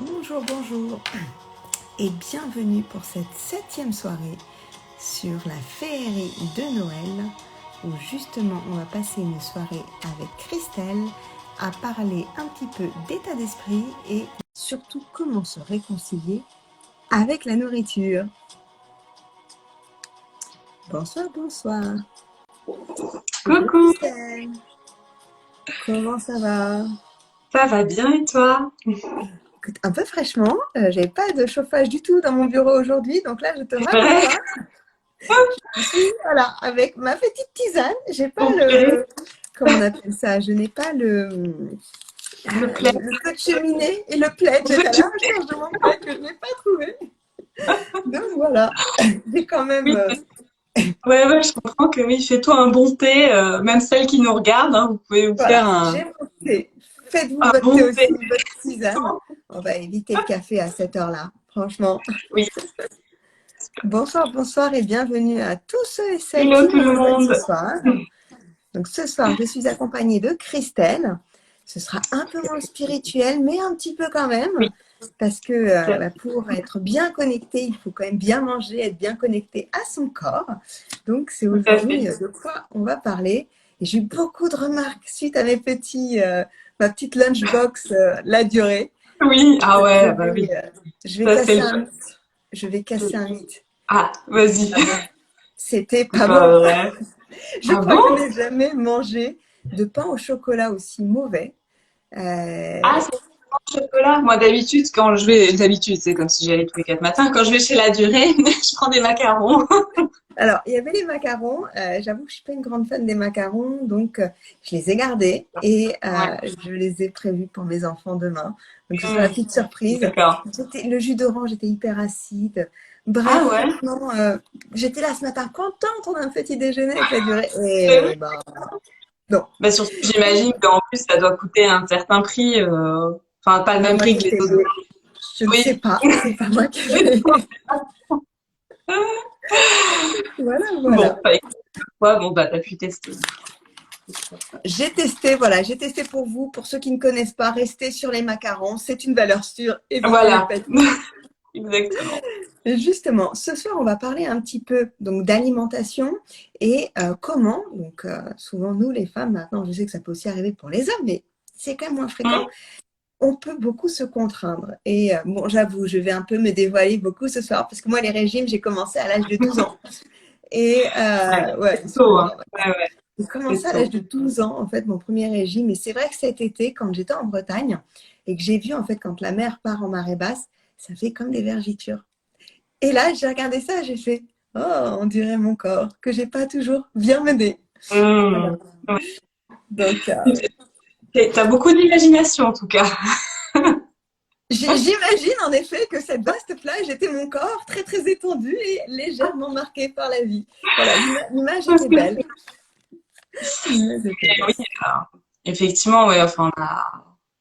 Bonjour, bonjour et bienvenue pour cette 7e soirée sur la féerie de Noël où justement on va passer une soirée avec Christelle à parler un petit peu d'état d'esprit et surtout comment se réconcilier avec la nourriture. Bonsoir, bonsoir. Coucou, Christelle, comment ça va? ça va bien et toi? Écoute, un peu fraîchement, j'avais pas de chauffage du tout dans mon bureau aujourd'hui, donc là je te C'est raconte vrai? pas. Je suis voilà, avec ma petite tisane. J'ai pas Bon, purée, le. Comment on appelle ça? Je n'ai pas le plaid. le feu de cheminée et le plaid. J'étais à la recherche de mon plaid que je n'ai pas trouvé. Donc voilà, j'ai quand même. Oui, ouais, je comprends que oui, fais-toi un bon thé, même celles qui nous regardent, hein, vous pouvez vous faire Voilà, j'ai mon thé. Faites-vous un votre thé bon thé. aussi, votre tisane. On va éviter le café à cette heure-là, franchement. Oui, Bonsoir, bonsoir et bienvenue à tous ceux et celles hello qui tout nous le rejoignent ce monde. soir. Donc ce soir, je suis accompagnée de Christelle. Ce sera un peu moins spirituel, mais un petit peu quand Oui, même, parce que pour être bien connecté, il faut quand même bien manger, être bien connecté à son corps. Donc c'est tout à fait. aujourd'hui de quoi on va parler. Et j'ai eu beaucoup de remarques suite à ma petite lunchbox, la durée. Oui, ah Je ouais, bah oui, vais, euh, je vais ça c'est casser le... un mythe. Je vais casser un mythe. Ah, vas-y. Ah bon. C'était C'est pas bon. pas vrai. Je Ah crois que je bon? n'ai jamais mangé de pain au chocolat aussi mauvais. Ah, Euh, c'est le chocolat. Moi d'habitude, quand je vais, d'habitude, c'est comme si j'allais tous les 4 matins, quand je vais chez la durée, je prends des macarons. alors, il y avait les macarons. J'avoue que je suis pas une grande fan des macarons, donc je les ai gardés et Ouais. je les ai prévus pour mes enfants demain. Donc, ce sera la petite surprise. D'accord. Le jus d'orange était hyper acide. Ah Bref, ouais? franchement, j'étais là ce matin contente, on a un petit déjeuner avec la durée. Ben oui. Et ben, non, Bah surtout, j'imagine qu'en plus, ça doit coûter un certain prix, enfin, pas le pas même moi prix qui que ai les autres. payé. Je ne sais Oui. pas, c'est pas moi qui ai payé. Voilà, Bon, voilà. bah, écoute, quoi, bon, bah, t'as pu tester. J'ai testé, voilà, j'ai testé pour vous. Pour ceux qui ne connaissent pas, restez sur les macarons. C'est une valeur sûre. Évitez les Voilà. pâtisseries. Exactement. Et justement, ce soir, on va parler un petit peu donc d'alimentation et comment, donc souvent nous les femmes, maintenant je sais que ça peut aussi arriver pour les hommes, mais c'est quand même moins fréquent, Mm. on peut beaucoup se contraindre. Et bon, j'avoue, je vais un peu me dévoiler beaucoup ce soir parce que moi, les régimes, j'ai commencé à l'âge de 12 ans. Et Ouais, ouais, c'est tôt, hein. Ouais, ouais, j'ai commencé c'est à l'âge tôt. de 12 ans, en fait, mon premier régime. Et c'est vrai que cet été, quand j'étais en Bretagne et que j'ai vu, en fait, quand la mer part en marée basse, ça fait comme des vergitures. Et là, j'ai regardé ça, j'ai fait, oh, on dirait mon corps, que j'ai pas toujours bien mené. Voilà. Mm. Ouais. Donc, T'as beaucoup d'imagination, en tout cas. j'imagine en effet que cette vaste plage était mon corps, très très étendu et légèrement marqué par la vie. Voilà, l'image était belle. L'image était belle. Oui, effectivement, ouais, enfin,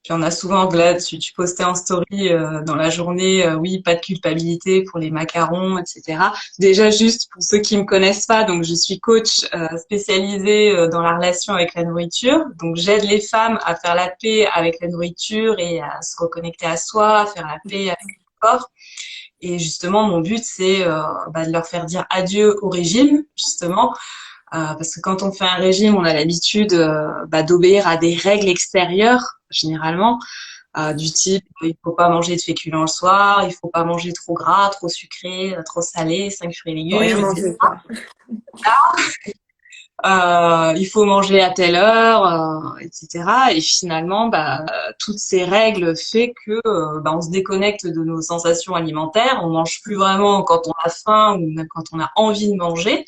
puis on a souvent, là, tu postais en story dans la journée, oui, pas de culpabilité pour les macarons, etc. Déjà, juste pour ceux qui me connaissent pas, donc je suis coach spécialisée dans la relation avec la nourriture. Donc j'aide les femmes à faire la paix avec la nourriture et à se reconnecter à soi, à faire la paix avec le corps. Et justement, mon but, c'est de leur faire dire adieu au régime, justement, parce que quand on fait un régime, on a l'habitude d'obéir à des règles extérieures, généralement, du type il faut pas manger de féculents le soir, il faut pas manger trop gras, trop sucré, trop salé, 5 fruits et Faut rien légumes, etc. manger, quoi. Il faut manger à telle heure, etc. Et finalement, toutes ces règles fait que on se déconnecte de nos sensations alimentaires, on mange plus vraiment quand on a faim ou même quand on a envie de manger.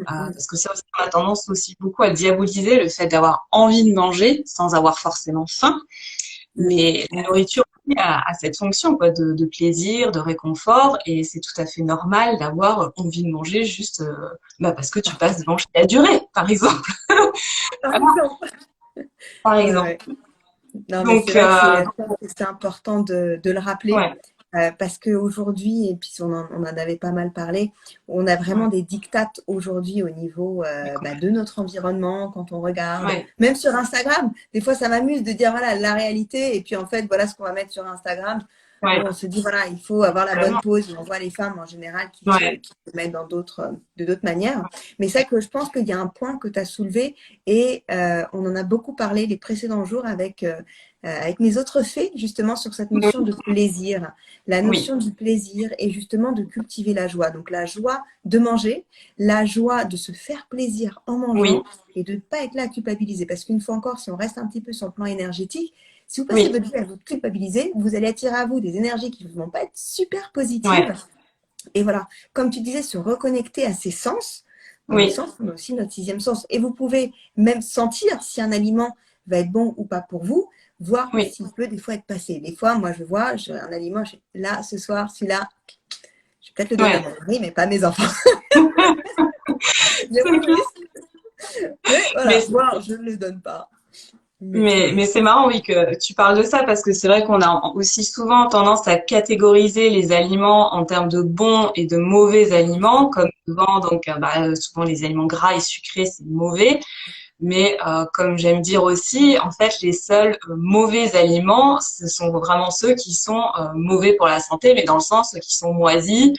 Parce que ça aussi, on a tendance aussi beaucoup à diaboliser le fait d'avoir envie de manger sans avoir forcément faim. Mais la nourriture oui, a cette fonction quoi, de plaisir, de réconfort, et c'est tout à fait normal d'avoir envie de manger juste parce que tu passes devant chez la durée, par exemple. Par Voilà, exemple. par exemple. Ouais. Non, mais c'est Donc, vrai que c'est important de le rappeler ouais, parce qu'aujourd'hui, et puis on en avait pas mal parlé, on a vraiment ouais, des dictates aujourd'hui au niveau de notre environnement quand on regarde, ouais, même sur Instagram. Des fois, ça m'amuse de dire voilà la réalité et puis en fait, voilà ce qu'on va mettre sur Instagram. Ouais, où on se dit, voilà, il faut avoir la bonne vraiment. pause. On voit les femmes en général Ouais, qui se mettent de d'autres manières. Mais c'est vrai que je pense qu'il y a un point que tu as soulevé et on en a beaucoup parlé les précédents jours avec mes autres fées, justement, sur cette notion oui, de plaisir, la oui, notion du plaisir et justement de cultiver la joie. Donc la joie de manger, la joie de se faire plaisir en oui, mangeant et de ne pas être là à culpabiliser. Parce qu'une fois encore, si on reste un petit peu sur le plan énergétique, si vous passez oui, votre vie à vous culpabiliser, vous allez attirer à vous des énergies qui ne vont pas être super positives. ouais, Et voilà, comme tu disais, se reconnecter à ses sens. Dans le oui, sens, on a aussi notre sixième sens. Et vous pouvez même sentir si un aliment va être bon ou pas pour vous, voir oui. s'il peut des fois être passé. Des fois, moi, je vois un aliment, là, ce soir, celui-là, je vais peut-être le donner à Ouais. mon mari, mais pas à mes enfants. Il y a C'est pas de clair. risque. Mais Mais voilà, moi, je ne le donne pas. Mais c'est marrant, oui, que tu parles de ça parce que c'est vrai qu'on a aussi souvent tendance à catégoriser les aliments en termes de bons et de mauvais aliments, comme souvent, donc, souvent les aliments gras et sucrés, c'est mauvais. Mais comme j'aime dire aussi, en fait, les seuls mauvais aliments, ce sont vraiment ceux qui sont mauvais pour la santé, mais dans le sens qui sont moisis,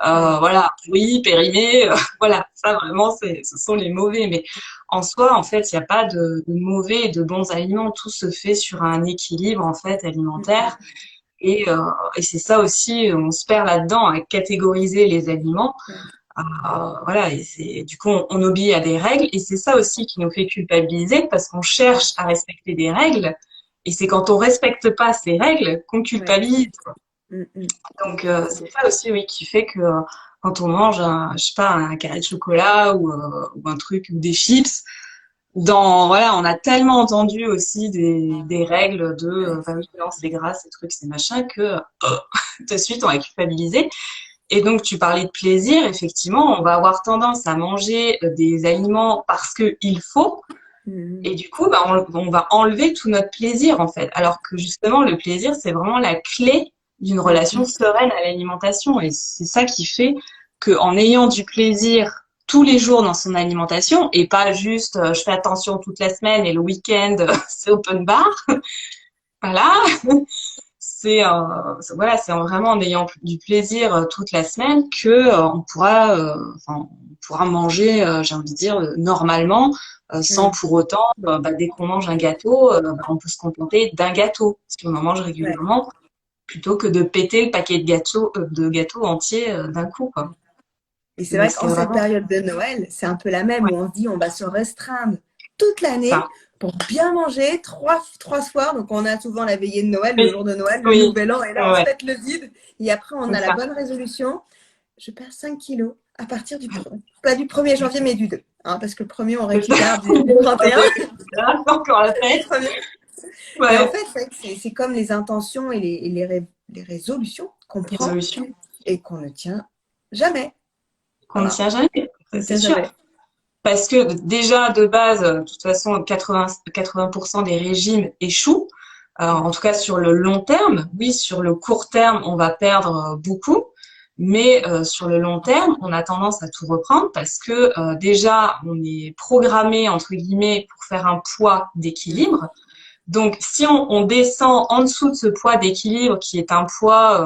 Ouais. voilà, pourris, périmés, voilà. Ça vraiment, ce sont les mauvais. Mais en soi, en fait, il n'y a pas de mauvais et de bons aliments. Tout se fait sur un équilibre en fait alimentaire. Et c'est ça aussi, on se perd là-dedans à catégoriser les aliments. Voilà, et c'est du coup on obéit à des règles et c'est ça aussi qui nous fait culpabiliser parce qu'on cherche à respecter des règles et c'est quand on respecte pas ces règles qu'on Ouais. culpabilise. Mm, mm. Donc c'est ça aussi oui qui fait que quand on mange un je sais pas un carré de chocolat ou un truc ou des chips dans voilà on a tellement entendu aussi des règles de Ouais. bah oui non c'est gras ces trucs c'est machin que de suite on va culpabiliser. Et donc, tu parlais de plaisir. Effectivement, on va avoir tendance à manger des aliments parce que il faut. Mm, Et du coup, bah, on va enlever tout notre plaisir, en fait. Alors que justement, le plaisir, c'est vraiment la clé d'une mm, relation mm. sereine à l'alimentation. Et c'est ça qui fait qu'en ayant du plaisir tous les jours dans son alimentation et pas juste je fais attention toute la semaine et le week-end c'est open bar, voilà, voilà, c'est vraiment en ayant du plaisir toute la semaine que on pourra manger, j'ai envie de dire, normalement, sans Mm. pour autant, dès qu'on mange un gâteau, on peut se contenter d'un gâteau, si on en mange Ouais. régulièrement, plutôt que de péter le paquet de gâteaux entiers d'un coup, quoi. Et c'est Donc vrai c'est qu'en cette vraiment période de Noël, c'est un peu la même ouais, où on se dit on va se restreindre toute l'année ça. pour bien manger trois soirs. Donc on a souvent la veillée de Noël, le Oui, jour de Noël, le oui, nouvel an, et là on se ouais, pète le vide. Et après on c'est a la ça. bonne résolution. Je perds 5 kilos à partir pas du 1er janvier, mais du 2. Hein, parce que le premier, on C'est ça. récupère du 31. Encore la Du fête. 1er. Et en Ouais, fait, c'est comme les intentions les résolutions qu'on prend résolution. et qu'on ne tient jamais. Qu'on ne Voilà, tient jamais, on ça ne c'est tient sûr. jamais. Parce que déjà de base, de toute façon, 80% des régimes échouent. En tout cas sur le long terme. Oui, sur le court terme, on va perdre beaucoup. Mais sur le long terme, on a tendance à tout reprendre parce que déjà, on est programmé, entre guillemets, pour faire un poids d'équilibre. Donc, si on descend en dessous de ce poids d'équilibre, qui est un poids,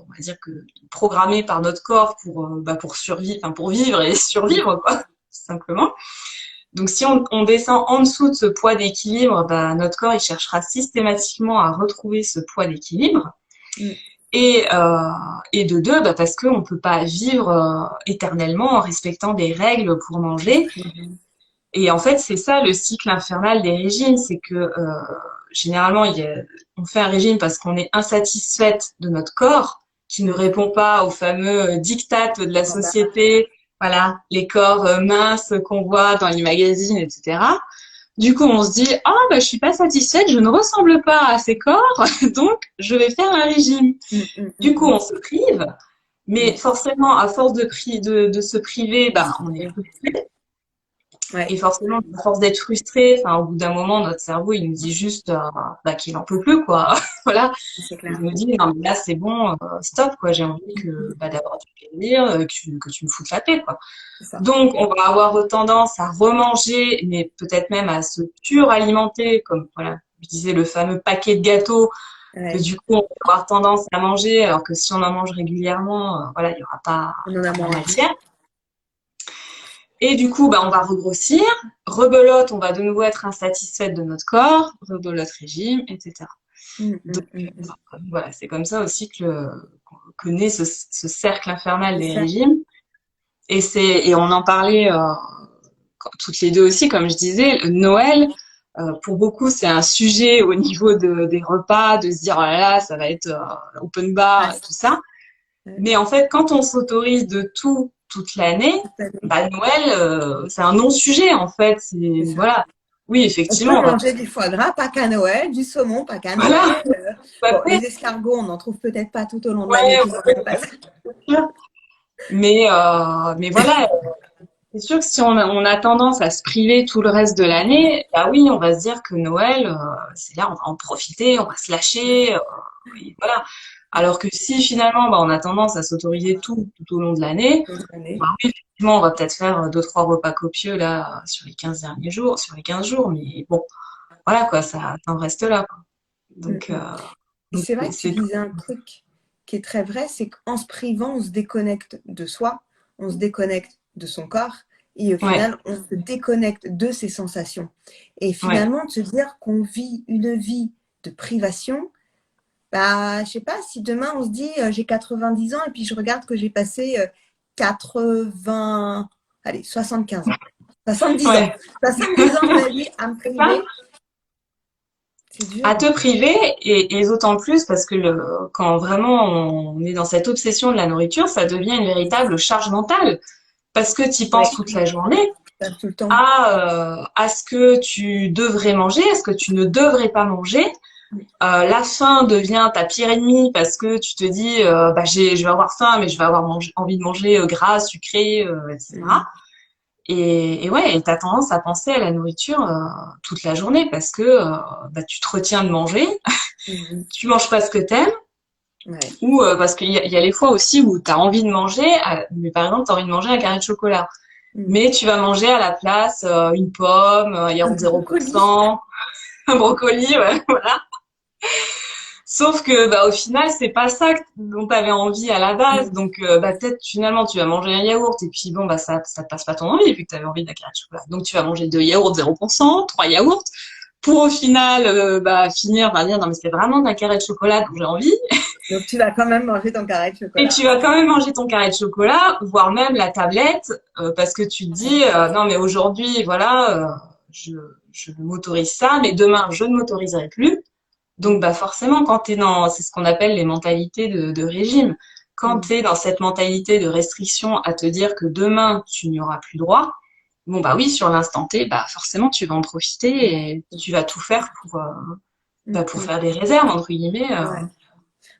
on va dire que programmé par notre corps pour survivre, enfin pour vivre et survivre, quoi, tout simplement. Donc, si on descend en dessous de ce poids d'équilibre, bah, notre corps il cherchera systématiquement à retrouver ce poids d'équilibre. Mm. Et, euh, et de deux, bah, parce qu'on peut pas vivre éternellement en respectant des règles pour manger. Et en fait, c'est ça le cycle infernal des régimes, c'est que généralement, on fait un régime parce qu'on est insatisfaite de notre corps, qui ne Mm. répond pas aux fameux diktats de la Standard. société, voilà, les corps minces qu'on voit dans les magazines, etc. Du coup, on se dit, ah, bah, je suis pas satisfaite, je ne ressemble pas à ces corps, donc je vais faire un régime. Mm, mm, Du mm, coup, mm. on se prive, mais Mm. forcément, à force de se priver, bah, on est Ouais. frustré. Et Ouais, forcément, à force d'être frustré, enfin, au bout d'un moment, notre cerveau, il nous dit juste qu'il en peut plus, quoi. Voilà. c'est Il clair. nous dit, non, mais là, c'est bon, stop, quoi. J'ai envie d'avoir du plaisir, que tu me foutes la paix, quoi. C'est ça. Donc, on va avoir tendance à remanger, mais peut-être même à se suralimenter, comme, voilà, je disais, le fameux paquet de gâteaux. que Ouais. du coup, on va avoir tendance à manger, alors que si on en mange régulièrement, voilà, il y aura On en a pas moins envie. matière. Et du coup, bah, on va regrossir. Rebelote, on va de nouveau être insatisfaite de notre corps. Rebelote régime, etc. Mm, Donc, mm, mm, mm. voilà, c'est comme ça aussi que naît ce cercle infernal C'est des ça. régimes. Et on en parlait toutes les deux aussi, comme je disais, Noël, pour beaucoup, c'est un sujet au niveau des repas, de se dire, oh là là, ça va être open bar Ouais, et tout ça. ouais, Mais en fait, quand on s'autorise de tout toute l'année, tout à fait. bah Noël, c'est un non-sujet en fait. C'est C'est ça. voilà. Oui, On peut effectivement, on va manger du foie gras, pas qu'à Noël, du saumon, pas qu'à Noël. voilà, tout à Bon, fait. les escargots, on n'en trouve peut-être pas tout au long de l'année, Ouais, puis on en passe. c'est sûr. Mais voilà, c'est sûr que si on a tendance à se priver tout le reste de l'année, bah oui, on va se dire que Noël, c'est là, on va en profiter, on va se lâcher, et voilà. Alors que si finalement, bah, on a tendance à s'autoriser tout au long de l'année, Cette année. bah oui, effectivement, on va peut-être faire deux, trois repas copieux là sur les 15 derniers jours, sur les 15 jours, mais bon, voilà quoi, ça en reste là, quoi. Mm, Donc, mm. Et c'est vrai que tu c'est disais un truc qui est très vrai, c'est qu'en se privant, on se déconnecte de soi, on se déconnecte de son corps, et au ouais, final, on se déconnecte de ses sensations. Et ouais, finalement, de se dire qu'on vit une vie de privation, bah, je sais pas, si demain on se dit j'ai 10 ans et puis je regarde que j'ai passé 80, allez, 75 ans, 70 ans, ouais, 70 ans de ma vie à me c'est ça. priver, c'est À dur. te priver et d'autant plus parce que quand vraiment on est dans cette obsession de la nourriture, ça devient une véritable charge mentale parce que tu y penses Oui, toute la journée tout le temps. à ce que tu devrais manger, à ce que tu ne devrais pas manger. La faim devient ta pire ennemie parce que tu te dis bah je vais avoir faim mais je vais avoir envie de manger gras, sucré, etc. Mhm. Et ouais, et t'as tendance à penser à la nourriture toute la journée parce que bah, tu te retiens de manger, Mhm. tu manges pas ce que t'aimes, Ouais. ou parce qu'il y a les fois aussi où t'as envie de manger, mais par exemple t'as envie de manger un carré de chocolat, Mhm. mais tu vas manger à la place une pomme, un Un yaourt brocoli. 0%, un brocoli, ouais, voilà. Sauf que bah au final c'est pas ça dont t'avais envie à la base, Mhm. donc bah peut-être finalement tu vas manger un yaourt et puis bon bah ça te passe pas ton envie vu que t'avais envie d'un carré de chocolat, donc tu vas manger deux yaourts 0%, trois yaourts pour au final bah finir par dire non mais c'est vraiment d'un carré de chocolat dont j'ai envie, Donc tu vas quand même manger ton carré de et chocolat. tu vas quand même manger ton carré de chocolat voire même la tablette parce que tu te dis non mais aujourd'hui voilà je je m'autorise ça mais demain je ne m'autoriserai plus. Donc, bah, forcément, quand t'es c'est ce qu'on appelle les mentalités de régime. Quand Mhm. t'es dans cette mentalité de restriction à te dire que demain, tu n'y auras plus droit, bon, bah oui, sur l'instant T, bah, forcément, tu vas en profiter et tu vas tout faire pour Mhm. faire des réserves, entre guillemets, Ouais.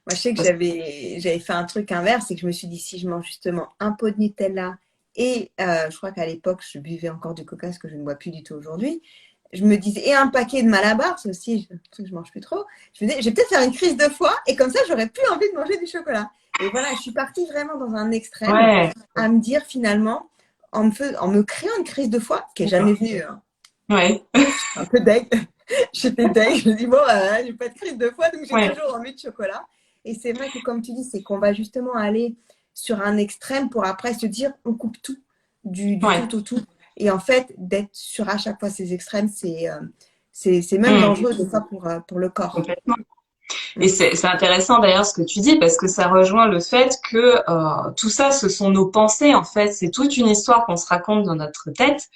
Moi, je sais que parce j'avais fait un truc inverse et que je me suis dit, si je mange justement un pot de Nutella et je crois qu'à l'époque, je buvais encore du coca, ce que je ne bois plus du tout aujourd'hui. Je me disais, et un paquet de Malabar, c'est aussi un truc que je mange plus trop. Je me disais, je vais peut-être faire une crise de foie et comme ça, j'aurais plus envie de manger du chocolat. Et voilà, je suis partie vraiment dans un extrême ouais, à me dire finalement, en me créant une crise de foie qui est jamais venue, hein. ouais, Un peu deg. J'étais deg. Je me dis, bon, j'ai pas de crise de foie, donc j'ai ouais, toujours envie de chocolat. Et c'est vrai que, comme tu dis, c'est qu'on va justement aller sur un extrême pour après se dire, on coupe tout, du ouais. tout au tout. Et en fait, d'être sur à chaque fois ces extrêmes, c'est même Mmh, dangereux des fois pour le corps. complètement. Et Mm. c'est intéressant d'ailleurs ce que tu dis parce que ça rejoint le fait que tout ça, ce sont nos pensées en fait. C'est toute une histoire qu'on se raconte dans notre tête.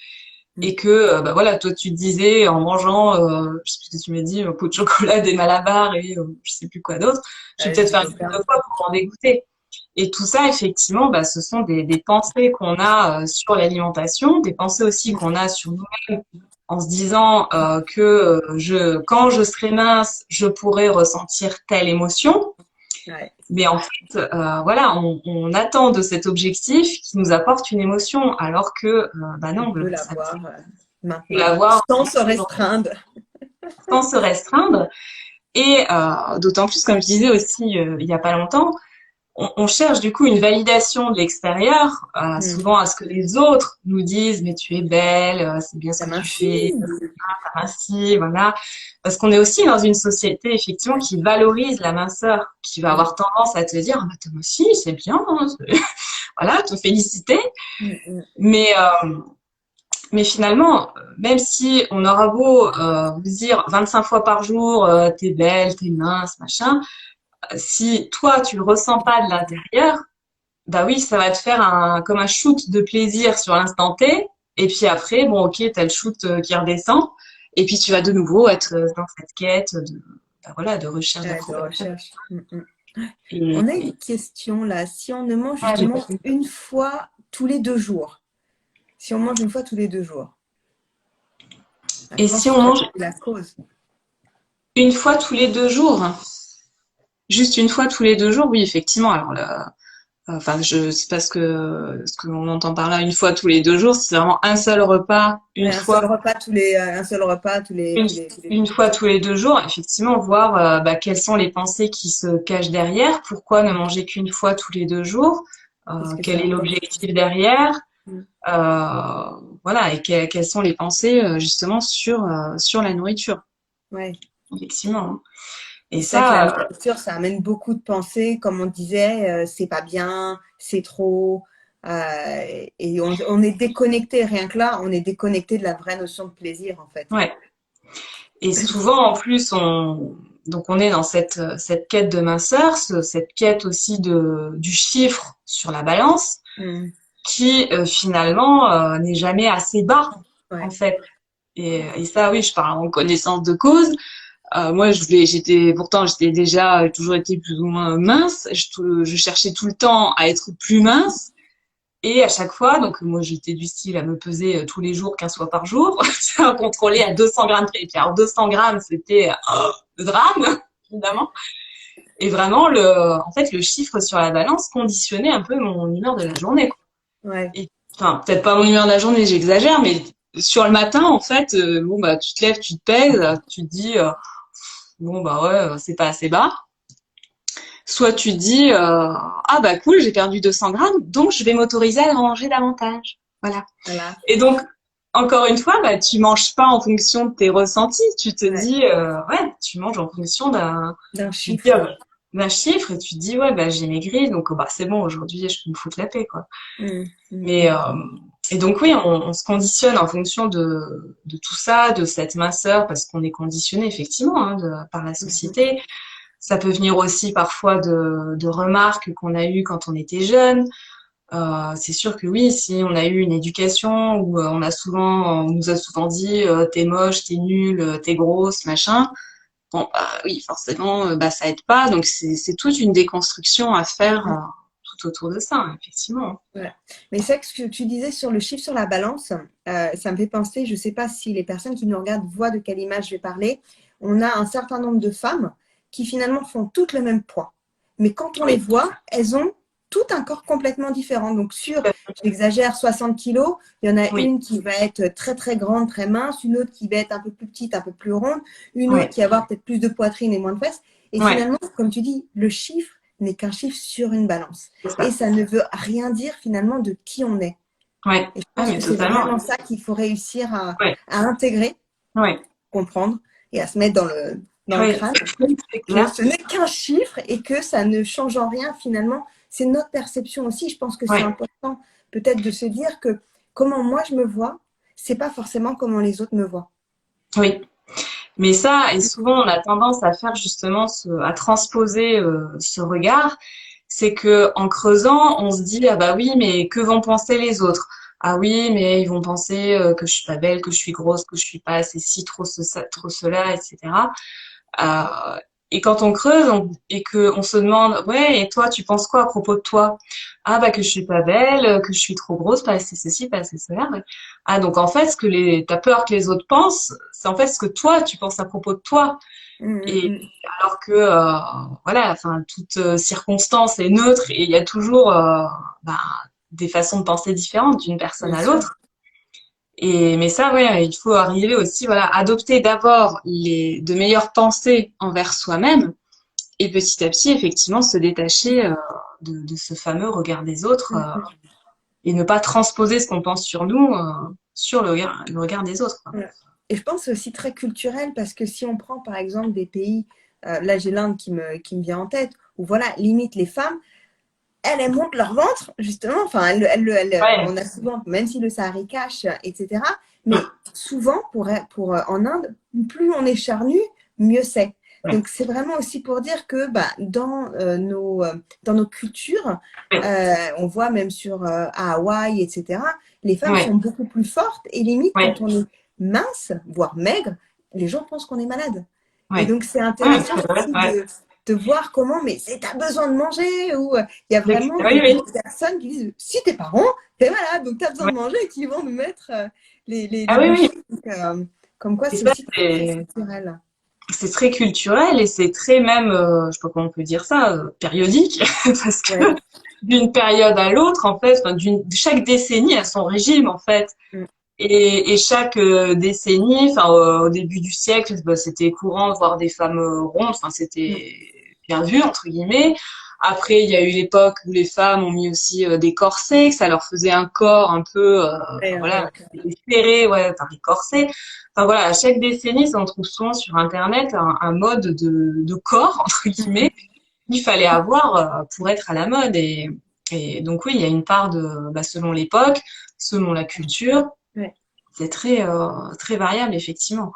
Mm. Et que bah voilà, toi tu te disais en mangeant je sais plus ce que tu m'as dit un pot de chocolat, des malabars et je sais plus quoi d'autre, je vais peut-être Du faire une coupe coca. de fois pour m'en dégoûter. Et tout ça effectivement bah ce sont des pensées qu'on a sur l'alimentation, des pensées aussi Mm. qu'on a sur nous en se disant que je quand je serai mince, je pourrai ressentir telle émotion. Ouais, Mais en fait, voilà, on attend de cet objectif qui nous apporte une émotion, alors que, bah on non, peut ça l'avoir peut maintenant, l'avoir sans se restreindre. sans se restreindre. Et d'autant plus, comme je disais aussi il y a pas longtemps, on cherche du coup une validation de l'extérieur, souvent à ce que les autres nous disent, mais tu es belle, c'est bien ce Ça que tu m'insiste. fais, ainsi, voilà. Parce qu'on est aussi dans une société, effectivement, qui valorise la minceur, qui va avoir tendance à te dire, ah, bah, toi aussi, c'est bien, hein, voilà, te féliciter. Mais, mais finalement, même si on aura beau vous dire 25 fois par jour, t'es belle, t'es mince, machin, si toi, tu le ressens pas de l'intérieur, bah oui, ça va te faire comme un shoot de plaisir sur l'instant T. Et puis après, bon, ok, t'as le shoot qui redescend. Et puis tu vas de nouveau être dans cette quête de, bah voilà, de recherche De d'approbation. recherche. Et, On a une question là. Si on ne mange ah, j'ai pas justement fini. une fois tous les 2 jours, si on mange une fois tous les 2 jours, Et je pense si que on ce serait mange la cause. une fois tous les 2 jours, juste une fois tous les 2 jours, oui, effectivement. Alors là, enfin, je sais pas ce que l'on entend par là, une fois tous les 2 jours, si c'est vraiment un seul repas, Ouais, une fois un seul repas une, tous les une jours. fois tous les 2 jours, effectivement, voir bah, quelles sont les pensées qui se cachent derrière, pourquoi ne manger qu'une fois tous les 2 jours, Qu'est-ce que quel ça est apporte? l'objectif derrière, Mm. voilà, et quelles sont les pensées justement sur la nourriture, Ouais. effectivement, hein. Et C'est vrai que la ça, nourriture, ça amène beaucoup de pensées, comme on disait, c'est pas bien, c'est trop. Et on est déconnecté, rien que là, on est déconnecté de la vraie notion de plaisir, en fait. ouais. Et souvent, en plus, donc on est dans cette quête de minceur, cette quête aussi du chiffre sur la balance, Mm. qui finalement n'est jamais assez bas, en Ouais. fait. Et ça, oui, je parle en connaissance de cause. Moi, pourtant, j'étais déjà toujours été plus ou moins mince. Je cherchais tout le temps à être plus mince. Et à chaque fois, donc moi j'étais du style à me peser tous les jours, 15 fois par jour, à contrôler à 200 grammes. Et puis alors 200 grammes, c'était le drame, évidemment. Et vraiment, en fait, le chiffre sur la balance conditionnait un peu mon humeur de la journée, quoi. Ouais. Et, enfin, peut-être pas mon humeur de la journée, j'exagère, mais sur le matin, en fait, bon bah tu te lèves, tu te pèses, tu te dis bon bah ouais, c'est pas assez bas. Soit tu te dis ah bah cool, j'ai perdu 200 grammes, donc je vais m'autoriser à manger davantage. Voilà. Voilà. Et donc, encore une fois, bah, tu manges pas en fonction de tes ressentis. Tu te Ouais. dis, ouais, tu manges en fonction D'un tu te dis, chiffre. d'un chiffre et tu te dis, ouais, bah, j'ai maigri, donc bah, c'est bon, aujourd'hui, je peux me foutre la paix, quoi. Mm. Mm. Mais, et donc, oui, on se conditionne en fonction de tout ça, de cette minceur, parce qu'on est conditionné, effectivement, hein, par la Mhm. société. Ça peut venir aussi parfois de remarques qu'on a eues quand on était jeune. C'est sûr que oui, si on a eu une éducation où on nous a souvent dit t'es moche, t'es nulle, t'es grosse, machin. Bon, bah oui, forcément, bah ça aide pas. Donc c'est toute une déconstruction à faire tout autour de ça, hein, effectivement. Ouais. Mais c'est vrai que ce que tu disais sur le chiffre sur la balance, ça me fait penser, je ne sais pas si les personnes qui nous regardent voient de quelle image je vais parler. On a un certain nombre de femmes qui finalement font toutes le même poids. Mais quand on les Oui, voit, elles ont tout un corps complètement différent. Donc j'exagère, 60 kilos, il y en a oui, une qui va être très très grande, très mince, une autre qui va être un peu plus petite, un peu plus ronde, une autre oui, qui va avoir peut-être plus de poitrine et moins de fesses. Et ouais, finalement, comme tu dis, le chiffre n'est qu'un chiffre sur une balance. c'est Et ça. ça ne veut rien dire finalement de qui on est. Ouais, Et je ouais, pense mais que c'est totalement. vraiment ça qu'il faut réussir Ouais, à intégrer, ouais, comprendre et à se mettre dans le ouais, crâne c'est que clair. ce n'est qu'un chiffre et que ça ne change en rien finalement. C'est notre perception aussi. Je pense que c'est Ouais, important peut-être de se dire que comment moi je me vois, c'est pas forcément comment les autres me voient. oui. Mais ça, et souvent on a tendance à faire justement à transposer ce regard, c'est que en creusant, on se dit ah bah oui, mais que vont penser les autres? Ah oui, mais ils vont penser que je suis pas belle, que je suis grosse, que je suis pas assez ci, trop trop cela, etc. Euh, et quand on creuse et que on se demande ouais, et toi tu penses quoi à propos de toi? Ah bah que je suis pas belle, que je suis trop grosse, pas assez ceci, pas assez cela. Ouais. Ah donc en fait t'as peur que les autres pensent, c'est en fait ce que toi tu penses à propos de toi. Hum, hum, Et hum. alors que voilà, enfin toute circonstance est neutre et il y a toujours ben, des façons de penser différentes d'une personne Bien à sûr. l'autre. Et mais ça, ouais, il faut arriver aussi, voilà, adopter d'abord de meilleures pensées envers soi-même et petit à petit, effectivement, se détacher. de ce fameux regard des autres et ne pas transposer ce qu'on pense sur nous sur le regard des autres, quoi. Ouais. Et je pense que c'est aussi très culturel parce que si on prend par exemple des pays, là j'ai l'Inde qui me vient en tête, où voilà, limite les femmes, elles montent leur ventre, justement, enfin, Ouais. on a souvent, même si le Sahari cache, etc., mais souvent, en Inde, plus on est charnu, mieux c'est. Ouais. Donc, c'est vraiment aussi pour dire que bah, dans nos cultures, Ouais. on voit même à Hawaï, etc., les femmes Ouais. sont beaucoup plus fortes et limite, Ouais. quand on est mince, voire maigre, les gens pensent qu'on est malade. Et Ouais. donc, c'est Ouais, intéressant c'est vrai, aussi ouais. de voir comment, mais t'as besoin de manger, ou il y a vraiment Oui, des oui. personnes qui disent si t'es pas rond, t'es malade, donc t'as besoin Ouais. de manger et qui vont nous mettre Ah les oui, oui. bouchées. Donc, comme quoi, Et c'est ça, aussi très, très culturel. c'est très culturel et c'est très même, je sais pas comment on peut dire ça, périodique, parce que Ouais. d'une période à l'autre, en fait, enfin, chaque décennie a son régime, en fait. Mm. Et chaque décennie, enfin au début du siècle, bah, c'était courant de voir des femmes rondes, enfin Mm. c'était bien vu entre guillemets. Après, il y a eu l'époque où les femmes ont mis aussi des corsets, que ça leur faisait un corps un peu, Ouais, enfin, voilà, ouais. serré, ouais, par les corsets. Enfin voilà, à chaque décennie, ça on trouve souvent sur Internet un mode de corps entre Mm. guillemets qu'il fallait avoir pour être à la mode. Et donc oui, il y a une part de, bah, selon l'époque, selon la culture. Ouais. C'est très variable, effectivement.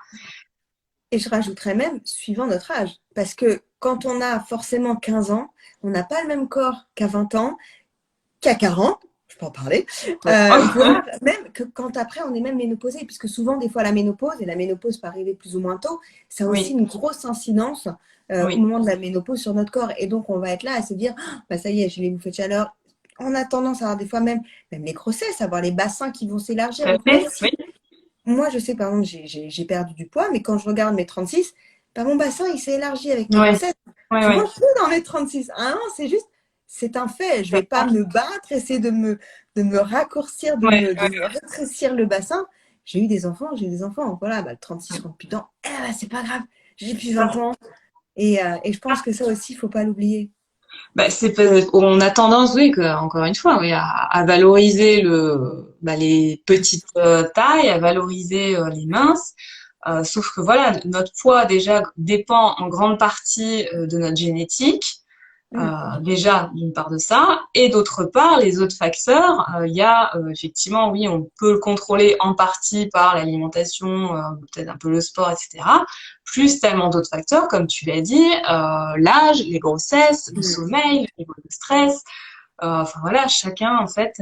Et je rajouterais même suivant notre âge. Parce que quand on a forcément 15 ans, on n'a pas le même corps qu'à 20 ans, qu'à 40, je peux en parler, voire même que quand après on est même ménopausé, puisque souvent des fois la ménopause, et la ménopause peut arriver plus ou moins tôt, ça a aussi Oui, une grosse incidence au oui, moment de la ménopause sur notre corps. Et donc on va être là à se dire, ah, bah ça y est, j'ai les bouffées de chaleur. On a tendance à avoir des fois même les grossesses, à avoir les bassins qui vont s'élargir. tout à Donc même fait. si, Oui, moi je sais par exemple, j'ai perdu du poids, mais quand je regarde mes 36, bah, mon bassin il s'est élargi avec mes oui, grossesses. oui, Je oui. mange plus dans mes 36. Ah non, c'est juste, c'est un fait. Je vais pas me battre, essayer de me raccourcir, Ouais, de me rétrécir le bassin. J'ai eu des enfants, j'ai des enfants. Voilà, bah, le 36 rentre plus dedans. Eh ben, c'est pas grave, j'ai plus 20 ans. Et je pense que ça aussi, il faut pas l'oublier. bah, on a tendance, oui, encore une fois, oui, à valoriser bah, les petites tailles, à valoriser les minces. Sauf que voilà, notre poids déjà dépend en grande partie de notre génétique. Mm. Déjà d'une part de ça, et d'autre part les autres facteurs, il y a effectivement, oui, on peut le contrôler en partie par l'alimentation, peut-être un peu le sport, etc. Plus tellement d'autres facteurs, comme tu l'as dit, l'âge, les grossesses, le Mm. sommeil, le niveau de stress. Enfin voilà, chacun en fait,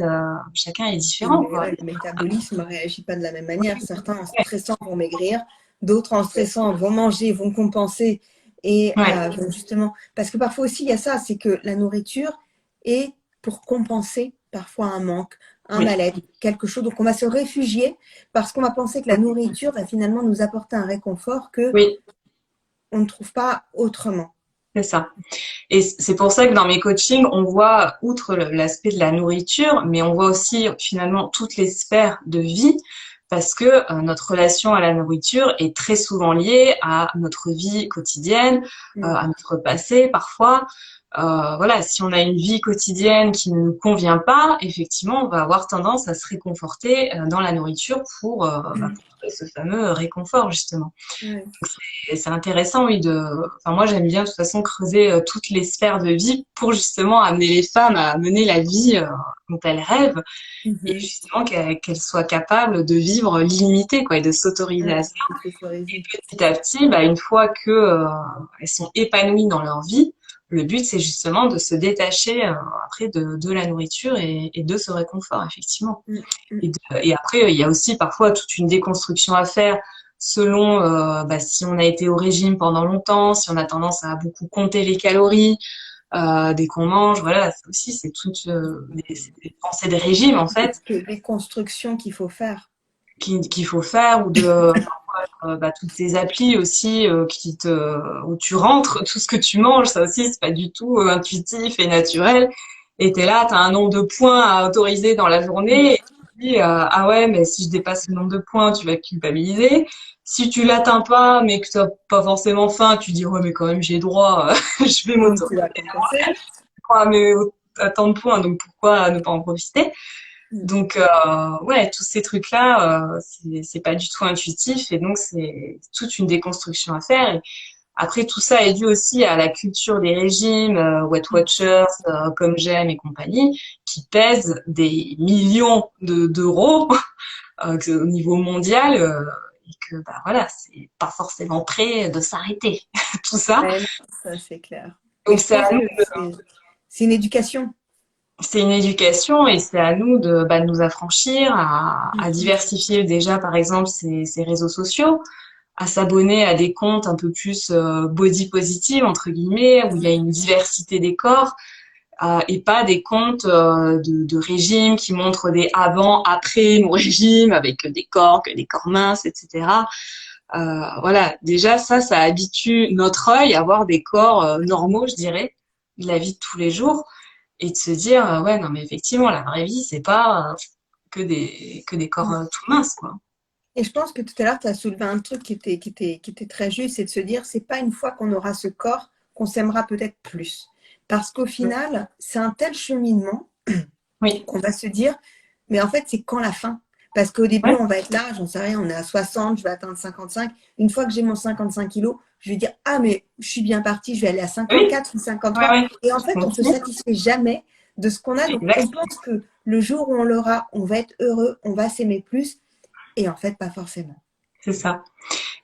chacun est Et différent, quoi. le métabolisme ne réagit pas de la même manière. Certains en stressant vont maigrir, d'autres en stressant vont manger, vont compenser. Et Ouais, vont justement, parce que parfois aussi il y a ça, c'est que la nourriture est pour compenser parfois un manque, un oui, mal-être, quelque chose. Donc on va se réfugier parce qu'on va penser que la nourriture va finalement nous apporter un réconfort que oui, on ne trouve pas autrement. c'est ça. Et c'est pour ça que dans mes coachings, on voit, outre l'aspect de la nourriture, mais on voit aussi finalement toutes les sphères de vie, parce que notre relation à la nourriture est très souvent liée à notre vie quotidienne, Mm. à notre passé parfois. Voilà, si on a une vie quotidienne qui ne nous convient pas, effectivement, on va avoir tendance à se réconforter dans la nourriture pour trouver ce fameux réconfort justement. Ouais. Et c'est intéressant, oui, enfin, moi, j'aime bien, de toute façon, creuser toutes les sphères de vie pour justement amener les femmes à mener la vie dont elles rêvent et Mhm. justement qu'elles soient capables de vivre limitées, quoi, et de s'autoriser Ouais, à ça. il faut Et s'autoriser. petit à petit, bah, une fois que elles sont épanouies dans leur vie, le but, c'est justement de se détacher après de la nourriture et de ce réconfort, effectivement. Mm. Mm. Et après, il y a aussi parfois toute une déconstruction à faire selon bah, si on a été au régime pendant longtemps, si on a tendance à beaucoup compter les calories dès qu'on mange. Voilà, ça aussi, c'est toutes c'est des pensées de régime, en fait, Les constructions qu'il faut faire. qu'il faut faire ou de bah, toutes ces applis aussi où tu rentres tout ce que tu manges. Ça aussi, c'est pas du tout intuitif et naturel. Et t'es là, t'as un nombre de points à autoriser dans la journée. Et tu te dis, ah ouais, mais si je dépasse le nombre de points, tu vas culpabiliser. Si tu l'atteins pas, mais que t'as pas forcément faim, tu dis, ouais, mais quand même, j'ai droit, je vais Donc tu m'autoriser vas compenser. à mes à tant de points, donc pourquoi ne pas en profiter? Mm. Donc ouais, tous ces trucs-là, c'est pas du tout intuitif et donc c'est toute une déconstruction à faire. Et après tout ça est dû aussi à la culture des régimes, Weight Watchers, comme j'aime et compagnie, qui pèsent des millions d'euros au niveau mondial et que bah voilà, c'est pas forcément prêt de s'arrêter tout ça. Ouais, non, ça c'est clair. Mais Donc je pense que c'est une éducation. c'est une éducation et c'est à nous de nous affranchir, à Mm. diversifier déjà par exemple ces réseaux sociaux, à s'abonner à des comptes un peu plus body positive entre guillemets où il y a une diversité des corps et pas des comptes de régime qui montrent des avant après mon régime avec que des corps minces, etc. Voilà, déjà ça habitue notre œil à voir des corps normaux, je dirais, de la vie de tous les jours et de se dire ouais non mais effectivement la vraie vie c'est pas que des corps tout minces quoi. Et je pense que tout à l'heure, tu as soulevé un truc qui était très juste, c'est de se dire, c'est pas une fois qu'on aura ce corps qu'on s'aimera peut-être plus. Parce qu'au final, c'est un tel cheminement Oui, qu'on va se dire, mais en fait, c'est quand la fin? Parce qu'au début, ouais, on va être là, j'en sais rien, on est à 60, je vais atteindre 55. Une fois que j'ai mon 55 kilos, je vais dire, ah, mais je suis bien partie, je vais aller à oui, 54 ou ouais, 53. ouais, Et en je fait, on se continue. satisfait jamais de ce qu'on a. Donc, on Exact, pense que le jour où on l'aura, on va être heureux, on va s'aimer plus. Et en fait, pas forcément. c'est ça.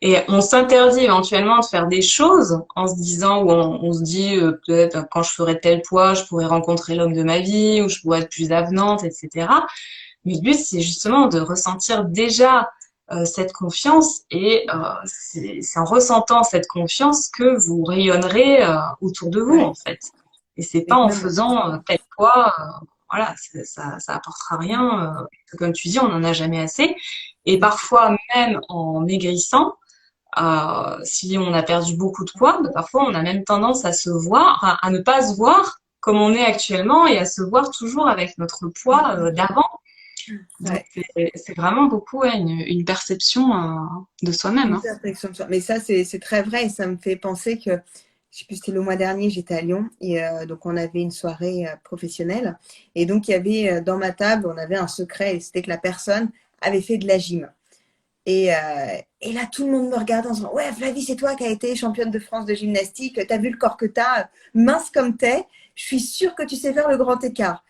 Et on s'interdit éventuellement de faire des choses en se disant, ou on se dit peut-être quand je ferai tel poids, je pourrai rencontrer l'homme de ma vie, ou je pourrai être plus avenante, etc. Mais le but, c'est justement de ressentir déjà cette confiance et c'est en ressentant cette confiance que vous rayonnerez autour de vous, en Ouais. fait. Et c'est pas Et en même, faisant tel poids, voilà, ça apportera rien. Comme tu dis, on n'en a jamais assez. Et parfois, même en maigrissant, si on a perdu beaucoup de poids, bah, parfois on a même tendance à se voir, à ne pas se voir comme on est actuellement et à se voir toujours avec notre poids d'avant. Donc ouais, c'est vraiment beaucoup ouais, une perception de soi-même. une Hein. perfection de soi. Mais ça, c'est très vrai et ça me fait penser que, je sais plus, c'était le mois dernier, j'étais à Lyon et donc on avait une soirée professionnelle et donc il y avait dans ma table, on avait un secret et c'était que la personne avait fait de la gym. Et là, tout le monde me regarde en se disant, ouais, Flavie, c'est toi qui as été championne de France de gymnastique, t'as vu le corps que t'as, mince comme t'es, je suis sûre que tu sais faire le grand écart.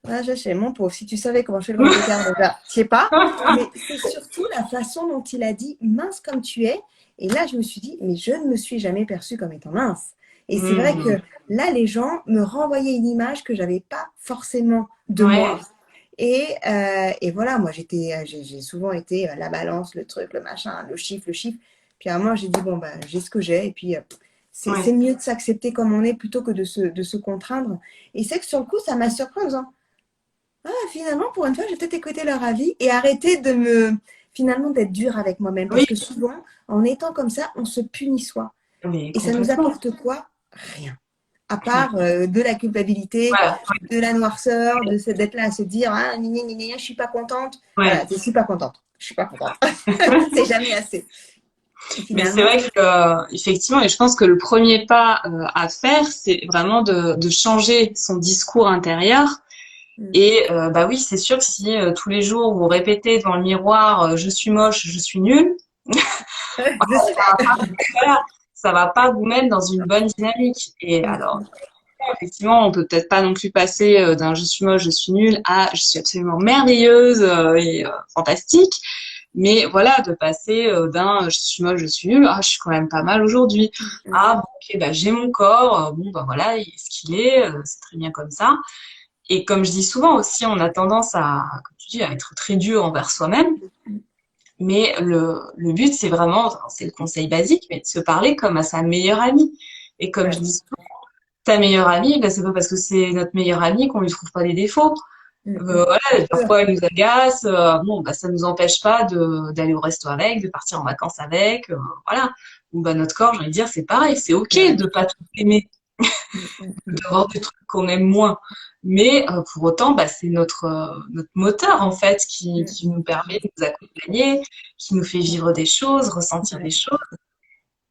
Ah, je sais, mon pauvre, si tu savais comment je fais le grand écart déjà, je sais pas. Mais c'est surtout la façon dont il a dit mince comme tu es. Et là, je me suis dit, mais je ne me suis jamais perçue comme étant mince. Et c'est vrai que Mmh. là, les gens me renvoyaient une image que j'avais pas forcément de moi. Ouais, Et voilà, moi, j'ai souvent été la balance, le truc, le machin, le chiffre, le chiffre. Puis à un moment, j'ai dit, bon, bah, j'ai ce que j'ai. Et puis, c'est ouais, mieux de s'accepter comme on est plutôt que de se contraindre. Et c'est que sur le coup, ça m'a surpris en disant, ah, finalement, pour une fois, j'ai peut-être écouté leur avis et arrêté finalement, d'être dur avec moi-même. Parce oui, que souvent, en étant comme ça, on se punit soi. mais Et ça nous complètement. apporte quoi? Rien. À Rien. part de la culpabilité, Voilà, de la noirceur, d'être là à se dire, ah, je suis pas contente. Voilà, ouais. je suis pas contente. Je suis pas contente. C'est jamais assez. Et Mais c'est finalement, vrai que effectivement, et je pense que le premier pas à faire, c'est vraiment de changer son discours intérieur. mm, Et bah oui, c'est sûr que si tous les jours vous répétez devant le miroir, je suis moche, je suis nulle, je sais. voilà, ça va pas vous mettre dans une bonne dynamique. Et alors, Mm, effectivement, on peut peut-être pas non plus passer d'un je suis moche, je suis nulle à je suis absolument merveilleuse et fantastique. Mais voilà, de passer d'un je suis moche, je suis nulle, ah je suis quand même pas mal aujourd'hui. mm, Ah bon, ok, bah j'ai mon corps, bon bah voilà, il est ce qu'il est, c'est très bien comme ça. Et comme je dis souvent aussi, on a tendance à, comme tu dis, à être très dur envers soi-même. mm, Mais le but, c'est vraiment, enfin, c'est le conseil basique, mais de se parler comme à sa meilleure amie. Et comme je ouais, dis ta meilleure amie, ben, c'est pas parce que c'est notre meilleure amie qu'on lui trouve pas des défauts. c'est Voilà, sûr. parfois elle nous agace, bon, bah, ça nous empêche pas d'aller au resto avec, de partir en vacances avec, voilà. Ou bah, notre corps, j'ai envie de dire, c'est pareil, c'est ok Ouais, de pas tout aimer, mm, mm, d'avoir des trucs qu'on aime moins. Mais pour autant, bah, c'est notre moteur en fait mm, qui nous permet de nous accompagner, qui nous fait vivre des choses, ressentir des ouais, choses.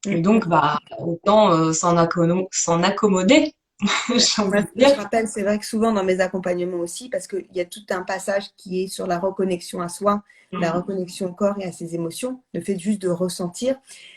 mm, Et mm. donc, bah, autant s'en accommoder. Ouais. j'ai Moi, envie de je dire. rappelle, c'est vrai que souvent dans mes accompagnements aussi, parce qu'il y a tout un passage qui est sur la reconnexion à soi, la Mm. reconnexion au corps et à ses émotions, le fait juste de ressentir,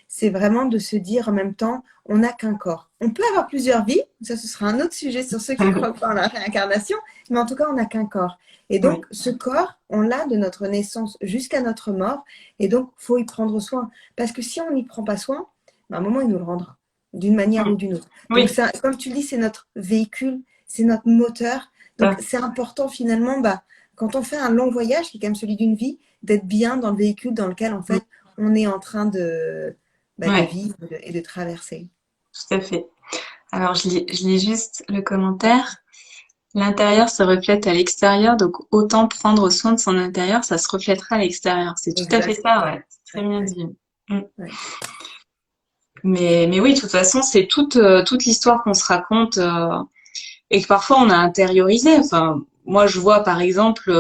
c'est vraiment de se dire en même temps, on n'a qu'un corps. On peut avoir plusieurs vies, ça ce sera un autre sujet sur ceux qui croient pas en la réincarnation, mais en tout cas, on n'a qu'un corps. Et Oui, donc, ce corps, on l'a de notre naissance jusqu'à notre mort, et donc, faut y prendre soin. Parce que si on n'y prend pas soin, ben, à un moment, il nous le rendra, d'une manière mm. ou d'une autre. Donc, Oui, ça, comme tu le dis, c'est notre véhicule, c'est notre moteur. Donc, ça, c'est important finalement, bah, quand on fait un long voyage, qui est quand même celui d'une vie, d'être bien dans le véhicule dans lequel, en mm. fait, on est en train de, bah, de Ouais, vivre et de traverser. tout à fait. Alors, je lis juste le commentaire. L'intérieur se reflète à l'extérieur, donc autant prendre soin de son intérieur, ça se reflètera à l'extérieur. C'est tout à fait ça, Exactement. ouais. C'est très Ouais, bien ouais, dit. Mm. ouais. Mais oui, de toute façon, c'est toute l'histoire qu'on se raconte et que parfois on a intériorisé. Enfin, moi, je vois par exemple,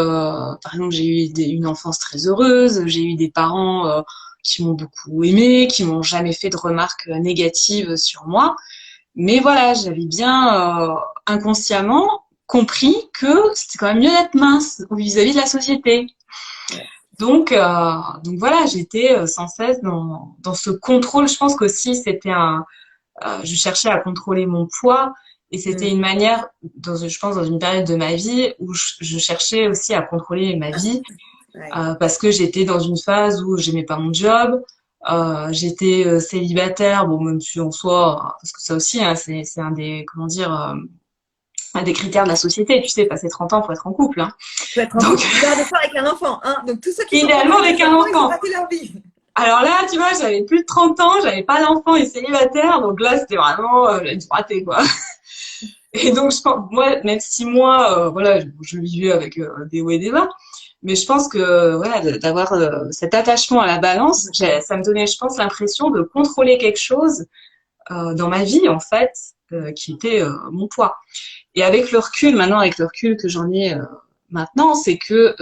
j'ai eu une enfance très heureuse, j'ai eu des parents qui m'ont beaucoup aimé, qui m'ont jamais fait de remarques négatives sur moi. Mais voilà, j'avais bien inconsciemment compris que c'était quand même mieux d'être mince vis-à-vis de la société. Ouais. Donc voilà, j'étais sans cesse dans ce contrôle. Je pense qu'aussi je cherchais à contrôler mon poids et c'était Mm. une manière, je pense, dans une période de ma vie où je cherchais aussi à contrôler ma vie Ouais. parce que j'étais dans une phase où j'aimais pas mon job. J'étais célibataire, bon même si en soi, parce que ça aussi, hein, c'est un des, comment dire, un des critères de la société. Tu sais, passer 30 ans pour être en couple. Hein. Faut être en Donc, couple, idéal de faire avec un enfant. Hein. Donc, tous ceux qui sont pas idéalement encore avec avec des un enfants, ils ont enfant. raté leur vie. Alors là, tu vois, j'avais plus de 30 ans, j'avais pas d'enfant et célibataire, donc là, c'était vraiment j'avais tout raté, quoi. Et donc, je pense, moi, même si moi, voilà, je vivais avec des hauts et des bas, mais je pense que, voilà, d'avoir cet attachement à la balance, ça me donnait, je pense, l'impression de contrôler quelque chose dans ma vie, en fait, qui était mon poids. Et avec le recul, maintenant, avec le recul que j'en ai maintenant, c'est que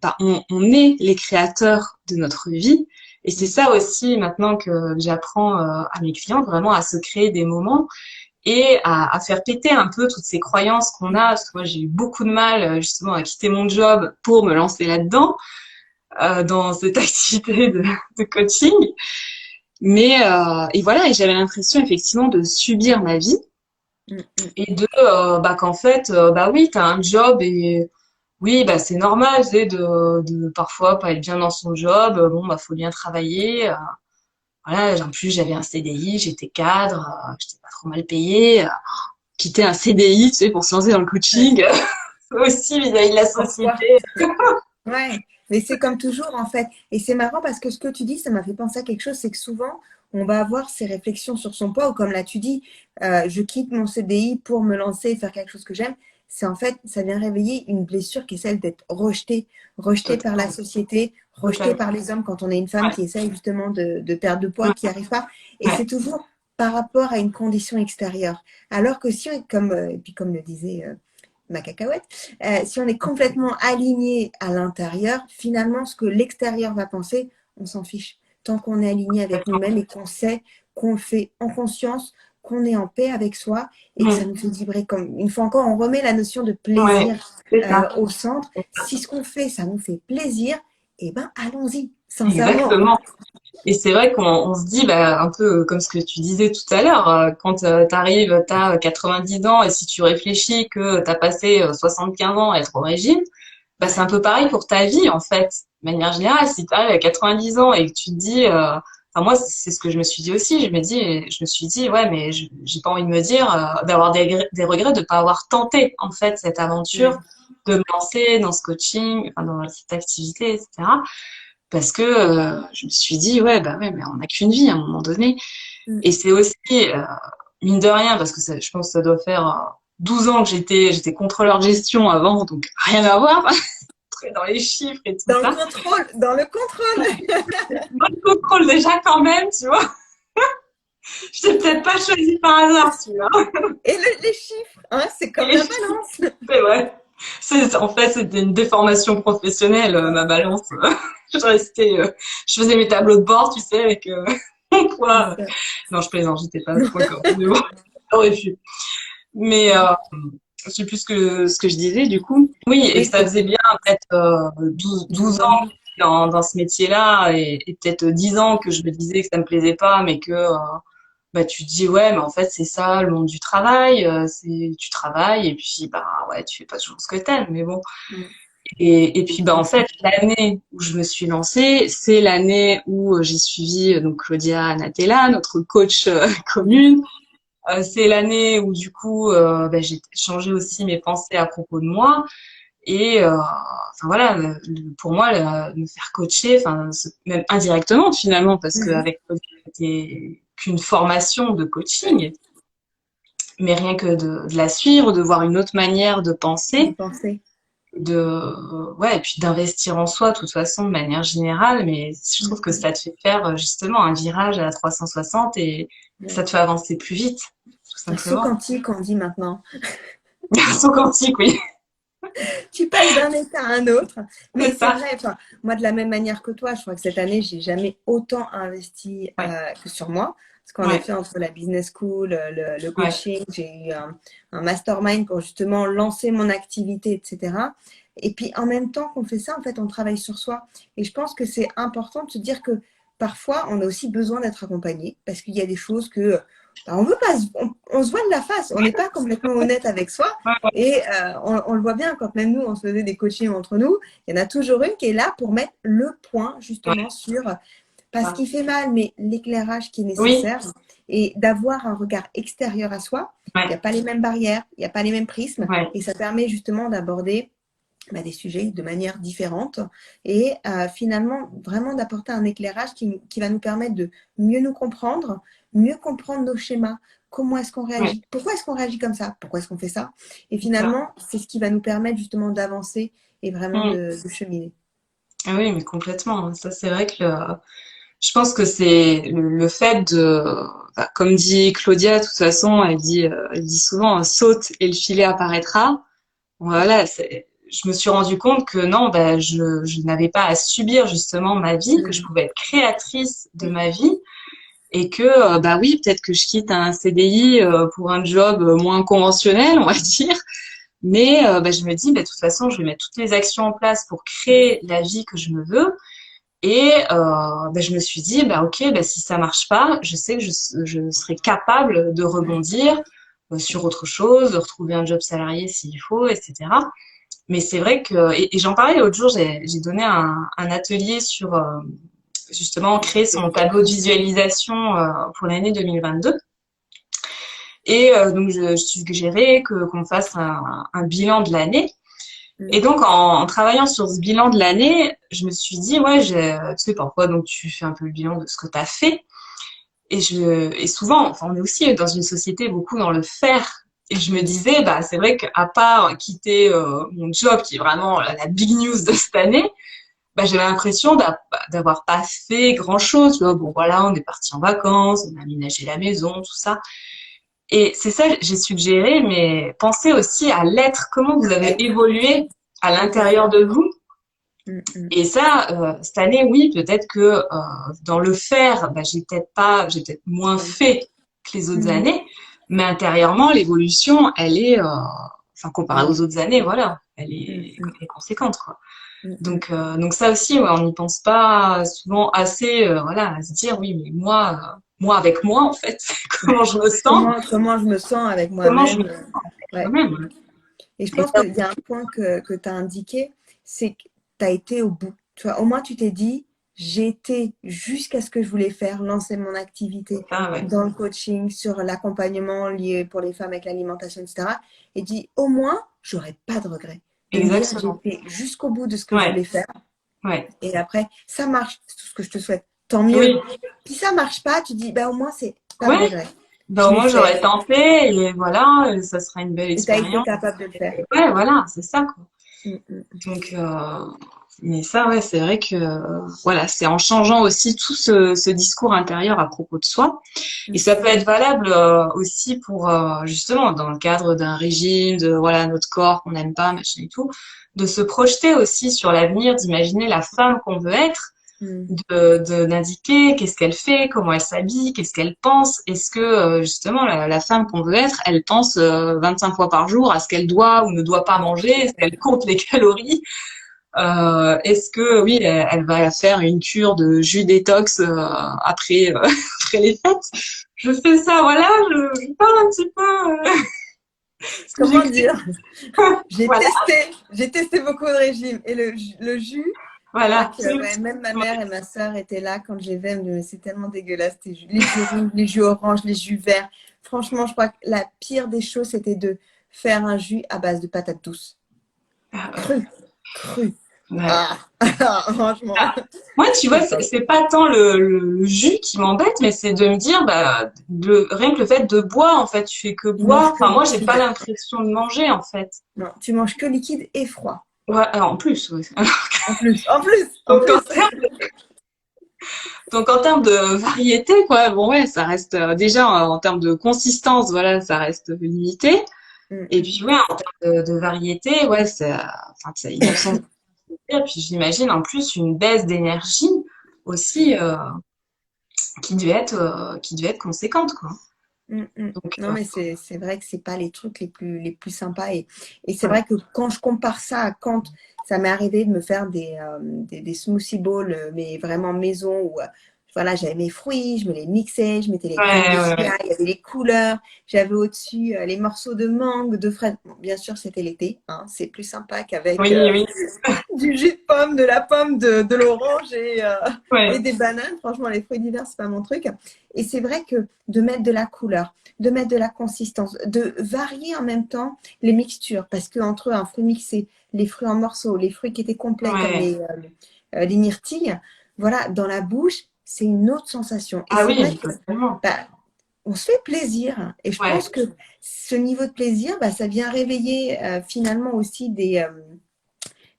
bah, on est les créateurs de notre vie. Et c'est ça aussi maintenant que j'apprends à mes clients, vraiment à se créer des moments et à faire péter un peu toutes ces croyances qu'on a. Parce que moi, j'ai eu beaucoup de mal justement à quitter mon job pour me lancer là-dedans, dans cette activité de coaching. Mais et voilà, et j'avais l'impression effectivement de subir ma vie Mm, mm. et de bah qu'en fait bah oui, t'as un job et oui, bah c'est normal, tu sais, de parfois pas être bien dans son job. Bon, bah faut bien travailler. Voilà, en plus j'avais un CDI, j'étais cadre, j'étais pas trop mal payée. Quitter un CDI, tu sais, pour se lancer dans le Ouais. coaching, aussi vis-à-vis de la Pourquoi? société. Ouais, mais c'est comme toujours en fait. Et c'est marrant parce que ce que tu dis, ça m'a fait penser à quelque chose, c'est que souvent, on va avoir ces réflexions sur son poids, ou comme là tu dis, je quitte mon CDI pour me lancer et faire quelque chose que j'aime. C'est en fait, ça vient réveiller une blessure qui est celle d'être rejetée, rejetée par la Totalement, société, rejetée totalement. par les hommes quand on est une femme Ouais, qui essaye justement de perdre de poids, ouais, qui n'y arrive pas. Et ouais. c'est toujours par rapport à une condition extérieure. Alors que si on est comme, et puis comme le disait ma cacahuète, si on est complètement aligné à l'intérieur, finalement, ce que l'extérieur va penser, on s'en fiche. Tant qu'on est aligné avec nous-mêmes et qu'on sait qu'on le fait en conscience, qu'on est en paix avec soi et que ça Mm. nous fait vibrer comme une fois encore, on remet la notion de Ouais, plaisir c'est ça. au centre. Si ce qu'on fait, ça nous fait plaisir, eh ben allons-y, sincèrement. Exactement. Et c'est vrai qu'on se dit, bah, un peu comme ce que tu disais tout à l'heure, quand t'arrives, t'as 90 ans et si tu réfléchis que t'as passé 75 ans à être au régime, bah, c'est un Ouais, peu pareil pour ta vie, en fait. De manière générale, si tu arrives à 90 ans et que tu te dis, enfin, moi, c'est ce que je me suis dit aussi. Je me suis dit, ouais, mais j'ai pas envie de me dire, d'avoir des regrets de pas avoir tenté, en fait, cette aventure, ouais. de me lancer dans ce coaching, enfin, dans cette activité, etc. Parce que, je me suis dit, ouais, bah ouais, mais on n'a qu'une vie à un moment donné. Mm. Et c'est aussi, mine de rien, parce que je pense que ça doit faire 12 ans que j'étais contrôleur de gestion avant, donc rien à voir, très dans les chiffres et tout Dans le ça. contrôle, dans le contrôle. Moi, le contrôle déjà quand même, tu vois. Je t'ai peut-être pas choisi par hasard, tu vois. Et les chiffres, hein, c'est comme Et la balance. c'est vrai. En fait, c'était une déformation professionnelle, ma balance. Je restais, je faisais mes tableaux de bord, tu sais, avec mon C'est poids. ça. Non, je plaisante, j'étais pas à ce point quand même. Mais bon, j'aurais pu. Mais je sais plus ce que je disais du coup. Oui, et Oui, ça faisait bien peut-être 12 12 ans ans. dans ce métier-là et peut-être 10 ans que je me disais que ça me plaisait pas, mais que bah tu te dis ouais, mais en fait c'est ça le monde du travail, c'est tu travailles et puis bah ouais tu fais pas toujours ce que t'aimes, mais bon. Mm. Et puis bah en fait l'année où je me suis lancée, c'est l'année où j'ai suivi donc Claudia Natella, notre coach commune. C'est l'année où du coup bah, j'ai changé aussi mes pensées à propos de moi et enfin voilà pour moi me faire coacher enfin même indirectement finalement parce Mhm. qu'avec Claudia c'était qu'une formation de coaching mais rien que de la suivre de voir une autre manière de De penser penser. ouais et puis d'investir en soi de toute façon de manière générale mais je trouve que Mm. ça te fait faire justement un virage à la 360 et ça Ouais. te fait avancer plus vite tout Un saut simplement. quantique, on dit maintenant. Garçon quantique, oui, Tu passes d'un état à un autre. c'est Mais c'est ça. vrai, enfin, moi, de la même manière que toi, je crois que cette année, j'ai jamais autant investi Ouais, que sur moi. Parce qu'en ouais, effet, entre la business school, le ouais, coaching, j'ai eu un mastermind pour justement lancer mon activité, etc. Et puis, en même temps qu'on fait ça, en fait, on travaille sur soi. Et je pense que c'est important de se dire que parfois, on a aussi besoin d'être accompagné parce qu'il y a des choses que on veut pas, on se voit de la face, on n'est pas complètement honnête avec soi. ouais, Et on le voit bien quand même nous, on se faisait des coachings entre nous, il y en a toujours une qui est là pour mettre le point ouais, justement sur pas ce ouais. qui fait mal, mais l'éclairage qui est Oui, nécessaire et d'avoir un regard extérieur à soi. Il n'y a ouais, pas les mêmes barrières, il n'y a pas les mêmes prismes ouais, et ça permet justement d'aborder des sujets de manière différente et finalement vraiment d'apporter un éclairage qui va nous permettre de mieux nous comprendre, mieux comprendre nos schémas, comment est-ce qu'on ouais, réagit, pourquoi est-ce qu'on réagit comme ça, pourquoi est-ce qu'on fait ça. Et c'est ça. finalement, c'est ce qui va nous permettre justement d'avancer et vraiment Mm. de cheminer. Ah oui, mais complètement, hein. Ça, c'est vrai que je pense que c'est le fait de, enfin, comme dit Claudia, de toute façon, elle dit souvent, saute et le filet apparaîtra. Voilà, je me suis rendu compte que non, bah, je n'avais pas à subir justement ma vie, que je Mm. pouvais être créatrice de ma vie et que bah oui, peut-être que je quitte un CDI pour un job moins conventionnel, on va dire, mais bah, je me dis bah, de toute façon, je vais mettre toutes les actions en place pour créer la vie que je me veux et bah, je me suis dit bah OK, bah si ça marche pas, je sais que je serai capable de rebondir sur autre chose, de retrouver un job salarié s'il faut, etc. Mais c'est vrai que et j'en parlais l'autre jour, j'ai donné un atelier sur justement créer son tableau de visualisation pour l'année 2022. Et donc je suggérais que qu'on fasse un bilan de l'année. Et Mm. donc en travaillant sur ce bilan de l'année, je me suis dit ouais, tu sais parfois donc tu fais un peu le bilan de ce que tu as fait. Et souvent, enfin on est aussi dans une société beaucoup dans le faire. Et je me disais bah c'est vrai qu'à part quitter mon job qui est vraiment la big news de cette année, bah, j'avais l'impression d'avoir pas fait grand-chose. Tu vois, bon, voilà, on est parti en vacances, on a aménagé la maison, tout ça. Et c'est ça, j'ai suggéré, mais pensez aussi à l'être, comment vous avez Être évolué à l'intérieur intérieur. de vous. Mm, mm, Et ça, cette année, oui, peut-être que dans le faire, bah, j'ai peut-être moins fait que les autres mhm. années, mais intérieurement, l'évolution, elle est, enfin, comparée Mm, aux autres années, voilà, mm, mm, elle est conséquente, quoi. mm, mm. Donc ça aussi, ouais, on n'y pense pas souvent assez, voilà, à se dire, oui, mais moi avec moi, en fait, comment je me sens, Comment je me sens avec comment je moi-même. me sens avec Ouais. moi-même. Et je Et pense ça, qu'il y a un point que tu as indiqué, c'est que tu as été au bout. Tu vois, au moins, tu t'es dit, j'ai été jusqu'à ce que je voulais faire, lancer mon activité ouais, dans le coaching, sur l'accompagnement lié pour les femmes avec l'alimentation, etc. Et dit, au moins, j'aurais pas de regrets. De me dire, j'ai exactement. été jusqu'au bout de ce que je Ouais, voulais faire. ouais. Et après, ça marche, c'est tout ce que je te souhaite. Tant mieux. Oui, Puis ça marche pas, tu dis, bah, au moins, c'est pas de ouais. regret. Ben, Je au l'ai moins, fait. j'aurais tenté, et voilà, ça sera une belle Et tu as été expérience. capable de le faire. Ouais, voilà, c'est ça, quoi. Mm, mm, Donc, mais ça, ouais, c'est vrai que, voilà, c'est en changeant aussi tout ce discours intérieur à propos de soi. Et mm, ça peut être valable aussi pour, justement, dans le cadre d'un régime, de, voilà, notre corps qu'on n'aime pas, machin et tout, de se projeter aussi sur l'avenir, d'imaginer la femme qu'on veut être. Mm. d'indiquer qu'est-ce qu'elle fait, comment elle s'habille, qu'est-ce qu'elle pense. Est-ce que justement la femme qu'on veut être, elle pense 25 fois par jour à ce qu'elle doit ou ne doit pas manger, est-ce qu'elle compte les calories, est-ce que oui, elle va faire une cure de jus détox après après les fêtes. Je fais ça, voilà, je parle un petit peu ce que Comment j'écris. dire? Voilà, J'ai testé beaucoup de régimes et le jus, je crois voilà. que ouais, même ma mère et ma sœur étaient là quand j'ai vu, elles me disaient, mais c'est tellement dégueulasse, les jus rouges, les jus oranges, les jus verts. Franchement, je crois que la pire des choses, c'était de faire un jus à base de patates douces. Cru, cru. Ouais. Ah, franchement. Moi, tu vois, c'est pas tant le jus qui m'embête, mais c'est de me dire, bah, rien que le fait de boire, en fait, tu fais que Tu manges boire. que Enfin, moi, j'ai pas liquide. l'impression de manger, en fait. Non, tu manges que liquide et froid. Ouais, alors, en plus, ouais. En plus, en plus, en Donc, plus. donc, en termes de variété, quoi, bon, ouais, ça reste, déjà, en termes de consistance, voilà, ça reste limité. Mm, Et mm. puis, ouais, en termes de variété, ouais, enfin, ils en sont, et puis, j'imagine, en plus, une baisse d'énergie aussi, qui devait être conséquente, quoi. Mm, mm. Donc, Non, mais c'est vrai que c'est pas les trucs les plus sympas. Et c'est ouais. vrai que quand je compare ça à quand ça m'est arrivé de me faire des smoothie bowls, mais vraiment maison, où voilà, j'avais mes fruits, je me les mixais, je mettais les graines de Ouais, ouais, chia, ouais. il y avait les couleurs, j'avais au-dessus les morceaux de mangue, de fraises. Bon, bien sûr, c'était l'été, hein, c'est plus sympa qu'avec Oui, oui, du jus de pomme, de la pomme, de l'orange et ouais, des bananes. Franchement, les fruits d'hiver, c'est pas mon truc. Et c'est vrai que de mettre de la couleur, de mettre de la consistance, de varier en même temps les mixtures, parce qu'entre un fruit mixé, les fruits en morceaux, les fruits qui étaient complets comme ouais. les myrtilles, voilà, dans la bouche, c'est une autre sensation. Et Ah c'est vrai oui, que totalement. bah, on se fait plaisir. Et je Ouais, pense que ce niveau de plaisir, bah, ça vient réveiller finalement aussi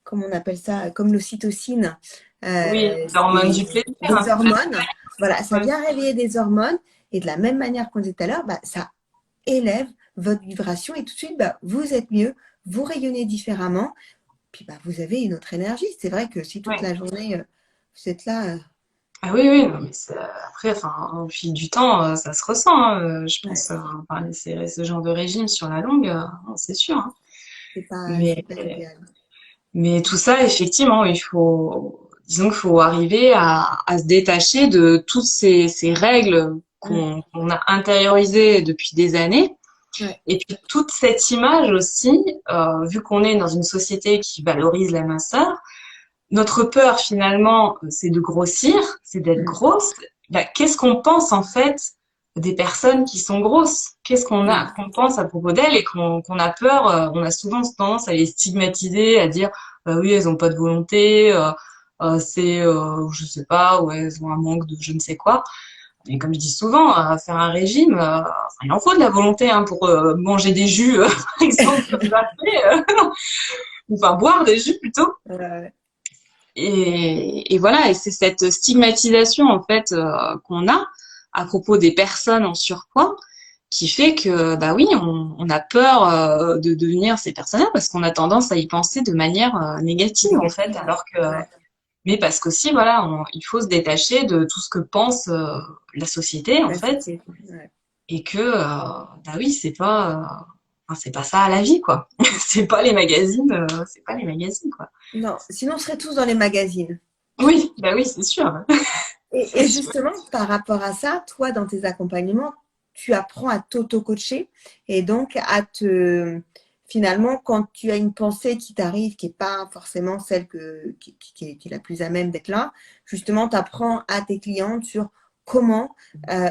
comment on appelle ça, comme l'ocytocine, oui, l'hormone du plaisir, des hein. hormones. Voilà, ça Ouais, vient réveiller des hormones. Et de la même manière qu'on disait tout à l'heure, bah, ça élève votre vibration et tout de suite, bah, vous êtes mieux, vous rayonnez différemment, puis bah, vous avez une autre énergie. C'est vrai que si toute ouais. la journée, vous êtes là, Ah oui, oui, non, mais après, enfin, au fil du temps, ça se ressent, hein, je ouais, pense, enfin, ce genre de régime sur la longue, non, c'est sûr, hein. c'est Mais, pas idéal. mais tout ça, effectivement, disons qu'il faut arriver à se détacher de toutes ces règles Mm. qu'on a intériorisées depuis des années. Ouais. Et puis toute cette image aussi, vu qu'on est dans une société qui valorise la minceur, notre peur finalement, c'est de grossir, c'est d'être Mm. grosse. Bah, qu'est-ce qu'on pense en fait des personnes qui sont grosses? Qu'est-ce Mm. qu'on pense à propos d'elles et qu'on a peur? On a souvent tendance à les stigmatiser, à dire oui, elles ont pas de volonté, je sais pas, ouais, elles ont un manque de je ne sais quoi. Et comme je dis souvent, faire un régime, il en faut de la volonté hein, pour manger des jus, par exemple, comme ça fait, enfin boire des jus plutôt. Ouais. Et voilà, et c'est cette stigmatisation en fait qu'on a à propos des personnes en surpoids qui fait que bah oui, on a peur de devenir ces personnes-là parce qu'on a tendance à y penser de manière négative en fait, Négative. alors que Ouais. mais parce qu'aussi voilà, il faut se détacher de tout ce que pense la société en La fait société. Ouais. et que bah oui, enfin, c'est pas ça la vie quoi. C'est pas les magazines quoi. Non, sinon on serait tous dans les magazines. Oui, bah oui, c'est sûr. C'est Et sûr. justement, par rapport à ça, toi, dans tes accompagnements, tu apprends à t'auto-coacher et donc finalement, quand tu as une pensée qui t'arrive, qui n'est pas forcément celle qui est la plus à même d'être là, justement, tu apprends à tes clientes sur comment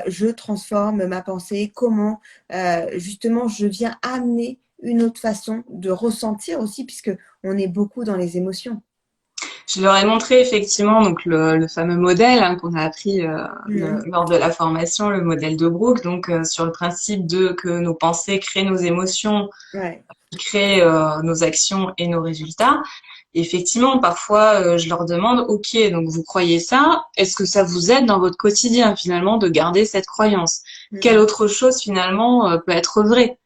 je transforme ma pensée, comment justement je viens amener une autre façon de ressentir aussi, puisque on est beaucoup dans les émotions. Je leur ai montré effectivement donc le fameux modèle hein, qu'on a appris Mhm. lors de la formation, le modèle de Brooke, donc sur le principe de que nos pensées créent nos émotions, Ouais. qui créent nos actions et nos résultats. Et effectivement, parfois, je leur demande, OK, donc vous croyez ça, est-ce que ça vous aide dans votre quotidien finalement de garder cette croyance? Quelle Mhm. autre chose finalement peut être vraie?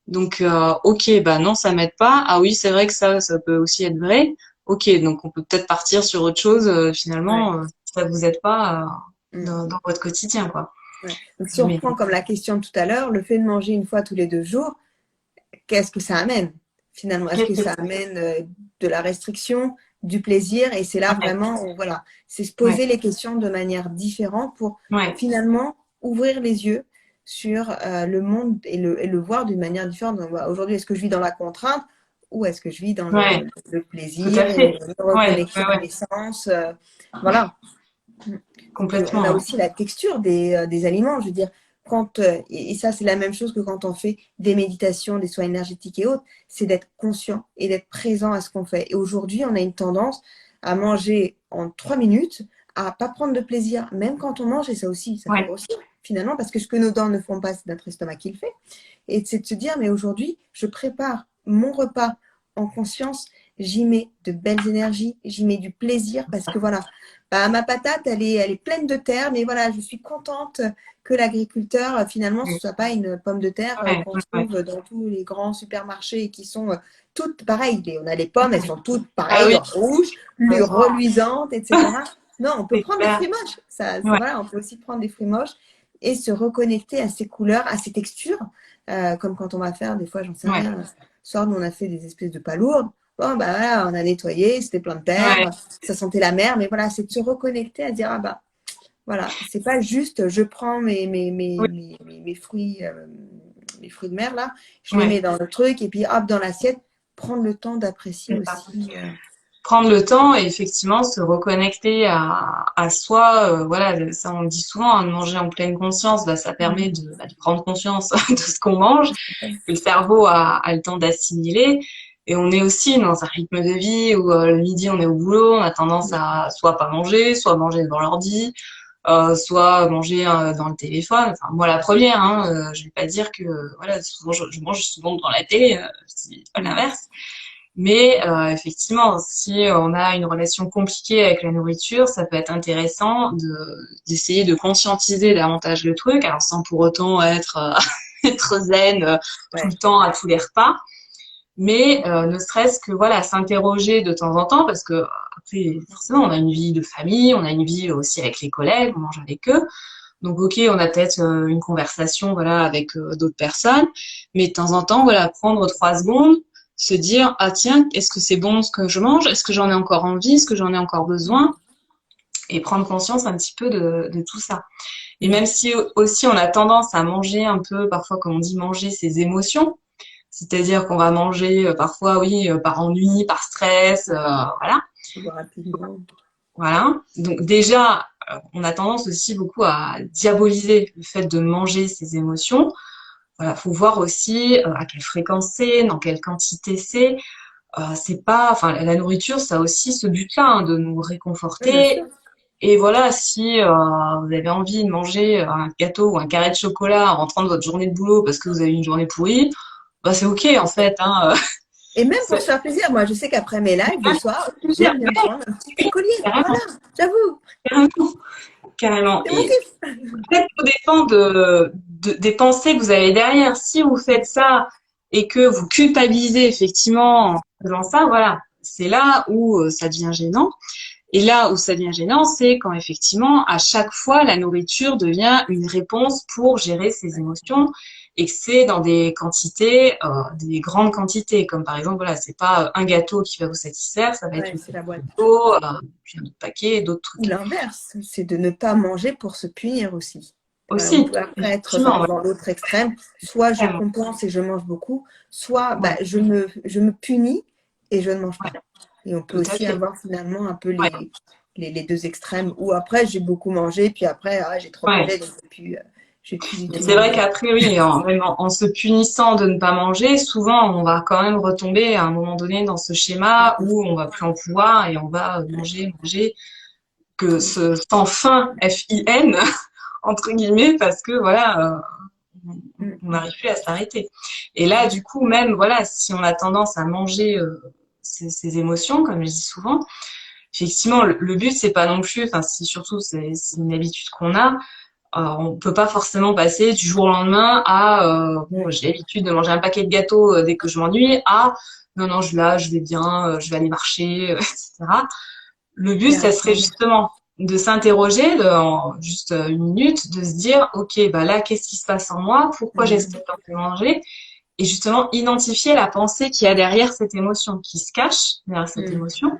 Donc, OK, bah non, ça m'aide pas. Ah oui, c'est vrai que ça peut aussi être vrai. OK, donc on peut peut-être partir sur autre chose Ouais. finalement. ça vous aide pas Mm. dans votre quotidien, quoi. Ouais. Donc, si on Mais reprend comme la question de tout à l'heure, le fait de manger une fois tous les 2 jours, qu'est-ce que ça amène finalement? Est-ce que ça amène de la restriction, du plaisir? Et c'est là ouais, vraiment, voilà, c'est se ouais, poser les questions de manière différente pour ouais, finalement ouvrir les yeux sur le monde et le voir d'une manière différente. Donc, voilà, aujourd'hui, est-ce que je vis dans la contrainte ou est-ce que je vis dans ouais, le tout à plaisir et fait. me Ouais, reconnecter ouais, à ouais, l'essence? Voilà. Donc, on a complètement. aussi la texture des aliments. Je veux dire, et ça, c'est la même chose que quand on fait des méditations, des soins énergétiques et autres, c'est d'être conscient et d'être présent à ce qu'on fait. Et aujourd'hui, on a une tendance à manger en 3 minutes, à pas prendre de plaisir, même quand on mange, et ça aussi, ça fait Ouais, grossir, finalement, parce que ce que nos dents ne font pas, c'est notre estomac qui le fait. Et c'est de se dire, mais aujourd'hui, je prépare mon repas en conscience, j'y mets de belles énergies, j'y mets du plaisir, parce que voilà, bah, ma patate, elle est pleine de terre, mais voilà, je suis contente que l'agriculteur, finalement, ce ne soit pas une pomme de terre ouais, qu'on ouais, ouais. trouve dans tous les grands supermarchés et qui sont toutes pareilles. On a les pommes, elles sont toutes Ah pareilles, oui, rouges, complètement. reluisantes, etc. Non, on peut C'est prendre des clair. fruits moches. Ouais, Voilà, on peut aussi prendre des fruits moches et se reconnecter à ces couleurs, à ces textures, comme quand on va faire, des fois, j'en sais ouais, rien, ce soir, nous, on a fait des espèces de palourdes. Bon, bah voilà, on a nettoyé, c'était plein de ouais, terre, ça sentait la mer, mais voilà, c'est de se reconnecter à dire, ah bah, voilà, c'est pas juste, je prends oui, mes fruits de mer, là, je les mets ouais, dans le truc, et puis hop, dans l'assiette, prendre le temps d'apprécier c'est ça. aussi. Prendre le temps et effectivement se reconnecter à soi. Voilà, ça on le dit souvent, hein, de manger en pleine conscience, bah, ça permet de prendre conscience de ce qu'on mange, que le cerveau a le temps d'assimiler. Et on est aussi dans un rythme de vie où le midi on est au boulot, on a tendance à soit pas manger, soit manger devant l'ordi, soit manger dans le téléphone. Enfin, moi la première, hein, je vais pas dire que voilà, souvent je mange souvent devant la télé, je dis pas l'inverse. Mais effectivement, si on a une relation compliquée avec la nourriture, ça peut être intéressant d'essayer de conscientiser davantage le truc, alors sans pour autant être être zen tout le Ouais, temps à tous les repas, mais ne serait-ce que voilà s'interroger de temps en temps, parce que après forcément on a une vie de famille, on a une vie aussi avec les collègues, on mange avec eux. Donc ok, on a peut-être une conversation voilà avec d'autres personnes, mais de temps en temps voilà prendre 3 secondes, se dire ah tiens est-ce que c'est bon ce que je mange, est-ce que j'en ai encore envie, est-ce que j'en ai encore besoin, et prendre conscience un petit peu de tout ça. Et même si aussi on a tendance à manger un peu parfois comme on dit manger ses émotions, c'est-à-dire qu'on va manger parfois oui par ennui, par stress, voilà. rapidement. Voilà. Donc déjà, on a tendance aussi beaucoup à diaboliser le fait de manger ses émotions. Voilà, faut voir aussi à quelle fréquence c'est, dans quelle quantité c'est. C'est pas, enfin, la nourriture, ça a aussi ce but-là, hein, de nous Oui, bien réconforter. sûr. Et voilà, si vous avez envie de manger un gâteau ou un carré de chocolat en rentrant de votre journée de boulot parce que vous avez une journée pourrie, bah c'est ok en fait. Hein. Et même pour se C'est faire plaisir, moi, je sais qu'après mes lives, le soir, bien, j'aime bien prendre un petit collier. Voilà, carrément, j'avoue, carrément, carrément. c'est mon Et kiff. peut-être tout dépend des pensées que vous avez derrière. Si vous faites ça et que vous culpabilisez effectivement en faisant ça, voilà, c'est là où ça devient gênant. Et là où ça devient gênant, c'est quand effectivement, à chaque fois, la nourriture devient une réponse pour gérer ses émotions et que c'est dans des quantités, des grandes quantités, comme par exemple, voilà, c'est pas un gâteau qui va vous satisfaire, ça va être Ouais, le c'est la boîte. gâteau, puis un autre paquet, d'autres Ou trucs. l'inverse, c'est de ne pas manger pour se punir aussi. On Aussi, peut après être effectivement, ouais, dans l'autre extrême. Soit je extrêmement. compense et je mange beaucoup, soit bah, Ouais, je me punis et je ne mange ouais, pas. Et on peut tout à aussi fait. avoir finalement un peu Ouais, les deux extrêmes. Ou après, j'ai beaucoup mangé, puis après, ah, j'ai trop ouais. mangé, donc je vais plus du Et tout c'est vrai manger. qu'après, oui, même en se punissant de ne pas manger, souvent, on va quand même retomber à un moment donné dans ce schéma où on va plus en pouvoir et on va manger, manger, que ce sans fin, F-I-N, entre guillemets, parce que voilà, on n'arrive plus à s'arrêter. Et là, du coup, même, voilà, si on a tendance à manger ses émotions, comme je dis souvent, effectivement, le but, c'est pas non plus, enfin, si surtout c'est une habitude qu'on a, on peut pas forcément passer du jour au lendemain à bon j'ai l'habitude de manger un paquet de gâteaux dès que je m'ennuie à non non je vais bien je vais aller marcher etc. Le but Et ça serait apprendre. justement de s'interroger en juste une minute, de se dire, OK, bah là, qu'est-ce qui se passe en moi? Pourquoi j'ai cette envie de manger? Et justement, identifier la pensée qu'il y a derrière cette émotion, qui se cache derrière cette émotion.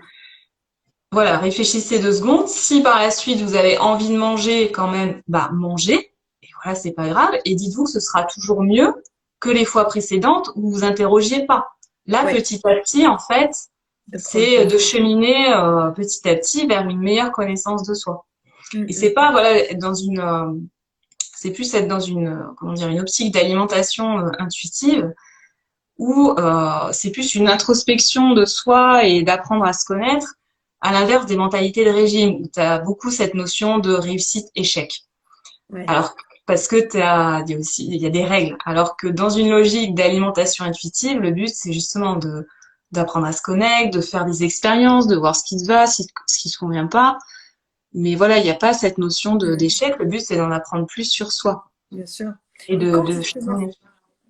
Voilà, réfléchissez 2 secondes. Si par la suite vous avez envie de manger quand même, bah mangez. Et voilà, c'est pas grave. Et dites-vous que ce sera toujours mieux que les fois précédentes où vous interrogiez pas. Là, Oui, petit à petit, en fait, de prendre c'est de conscience. cheminer petit à petit vers une meilleure connaissance de soi. Et c'est pas voilà être dans une, c'est plus être dans une comment dire une optique d'alimentation intuitive où c'est plus une introspection de soi et d'apprendre à se connaître, à l'inverse des mentalités de régime, où tu as beaucoup cette notion de réussite-échec. Ouais. Alors, parce que il y a des règles. Alors que dans une logique d'alimentation intuitive, le but, c'est justement d'apprendre à se connaître, de faire des expériences, de voir ce qui te va, ce qui te convient pas. Mais voilà, il n'y a pas cette notion d'échec. Le but, c'est d'en apprendre plus sur soi. Bien sûr. Et Et quand de justement,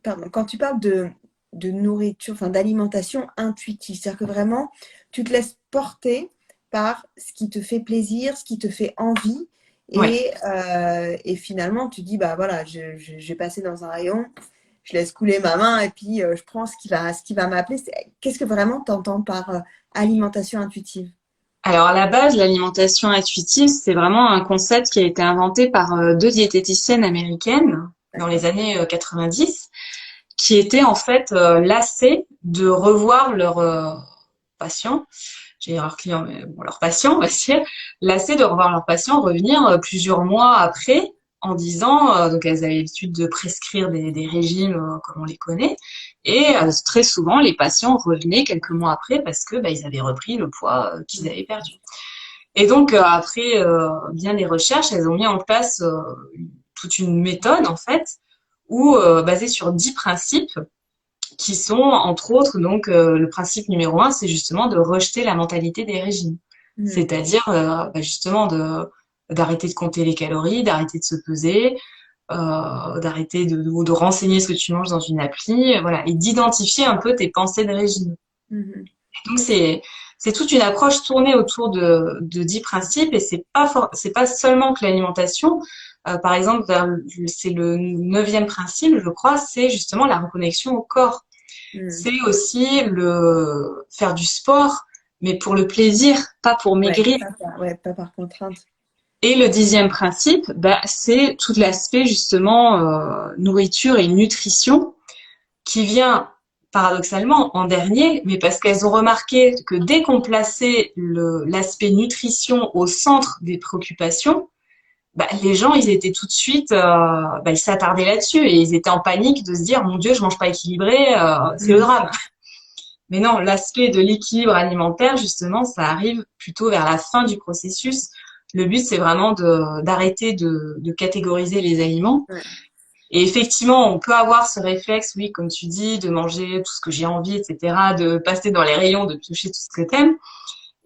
pardon, quand tu parles de nourriture, enfin d'alimentation intuitive, c'est-à-dire que vraiment, tu te laisses porter par ce qui te fait plaisir, ce qui te fait envie, ouais. et finalement, tu dis, bah voilà, je vais passer dans un rayon, je laisse couler ma main et puis je prends ce qui va m'appeler. Qu'est-ce que vraiment tu entends par alimentation intuitive? Alors à la base, l'alimentation intuitive, c'est vraiment un concept qui a été inventé par 2 diététiciennes américaines dans les D'accord? années 90, qui étaient en fait lassées de revoir leurs patients, j'ai leurs clients, mais bon, leurs patients, on va dire, lassées de revoir leurs patients revenir plusieurs mois après en disant, donc elles avaient l'habitude de prescrire des régimes comme on les connaît, et très souvent les patients revenaient quelques mois après parce que bah, ils avaient repris le poids qu'ils avaient perdu. Et donc après bien des recherches, elles ont mis en place toute une méthode en fait, où basée sur 10 principes qui sont entre autres donc le principe numéro un, c'est justement de rejeter la mentalité des régimes, Mhm. c'est-à-dire bah, justement de d'arrêter de compter les calories, d'arrêter de se peser, d'arrêter de renseigner ce que tu manges dans une appli, voilà, et d'identifier un peu tes pensées de régime. Mhm. Donc c'est toute une approche tournée autour de 10 principes et c'est pas seulement que l'alimentation. Par exemple, c'est le 9e principe, je crois, c'est justement la reconnexion au corps. Mhm. C'est aussi le faire du sport, mais pour le plaisir, pas pour Ouais, maigrir. ouais, pas par contrainte. Et le 10e principe, bah, c'est tout l'aspect justement nourriture et nutrition qui vient paradoxalement en dernier, mais parce qu'elles ont remarqué que dès qu'on plaçait l'aspect nutrition au centre des préoccupations, bah, les gens, ils étaient tout de suite, bah, ils s'attardaient là-dessus et ils étaient en panique de se dire, mon Dieu, je mange pas équilibré, c'est le Mhm. drame. Mais non, l'aspect de l'équilibre alimentaire, justement, ça arrive plutôt vers la fin du processus. Le but, c'est vraiment d'arrêter de catégoriser les aliments Ouais. et effectivement, on peut avoir ce réflexe, oui, comme tu dis, de manger tout ce que j'ai envie, etc., de passer dans les rayons, de piocher tout ce que t'aimes.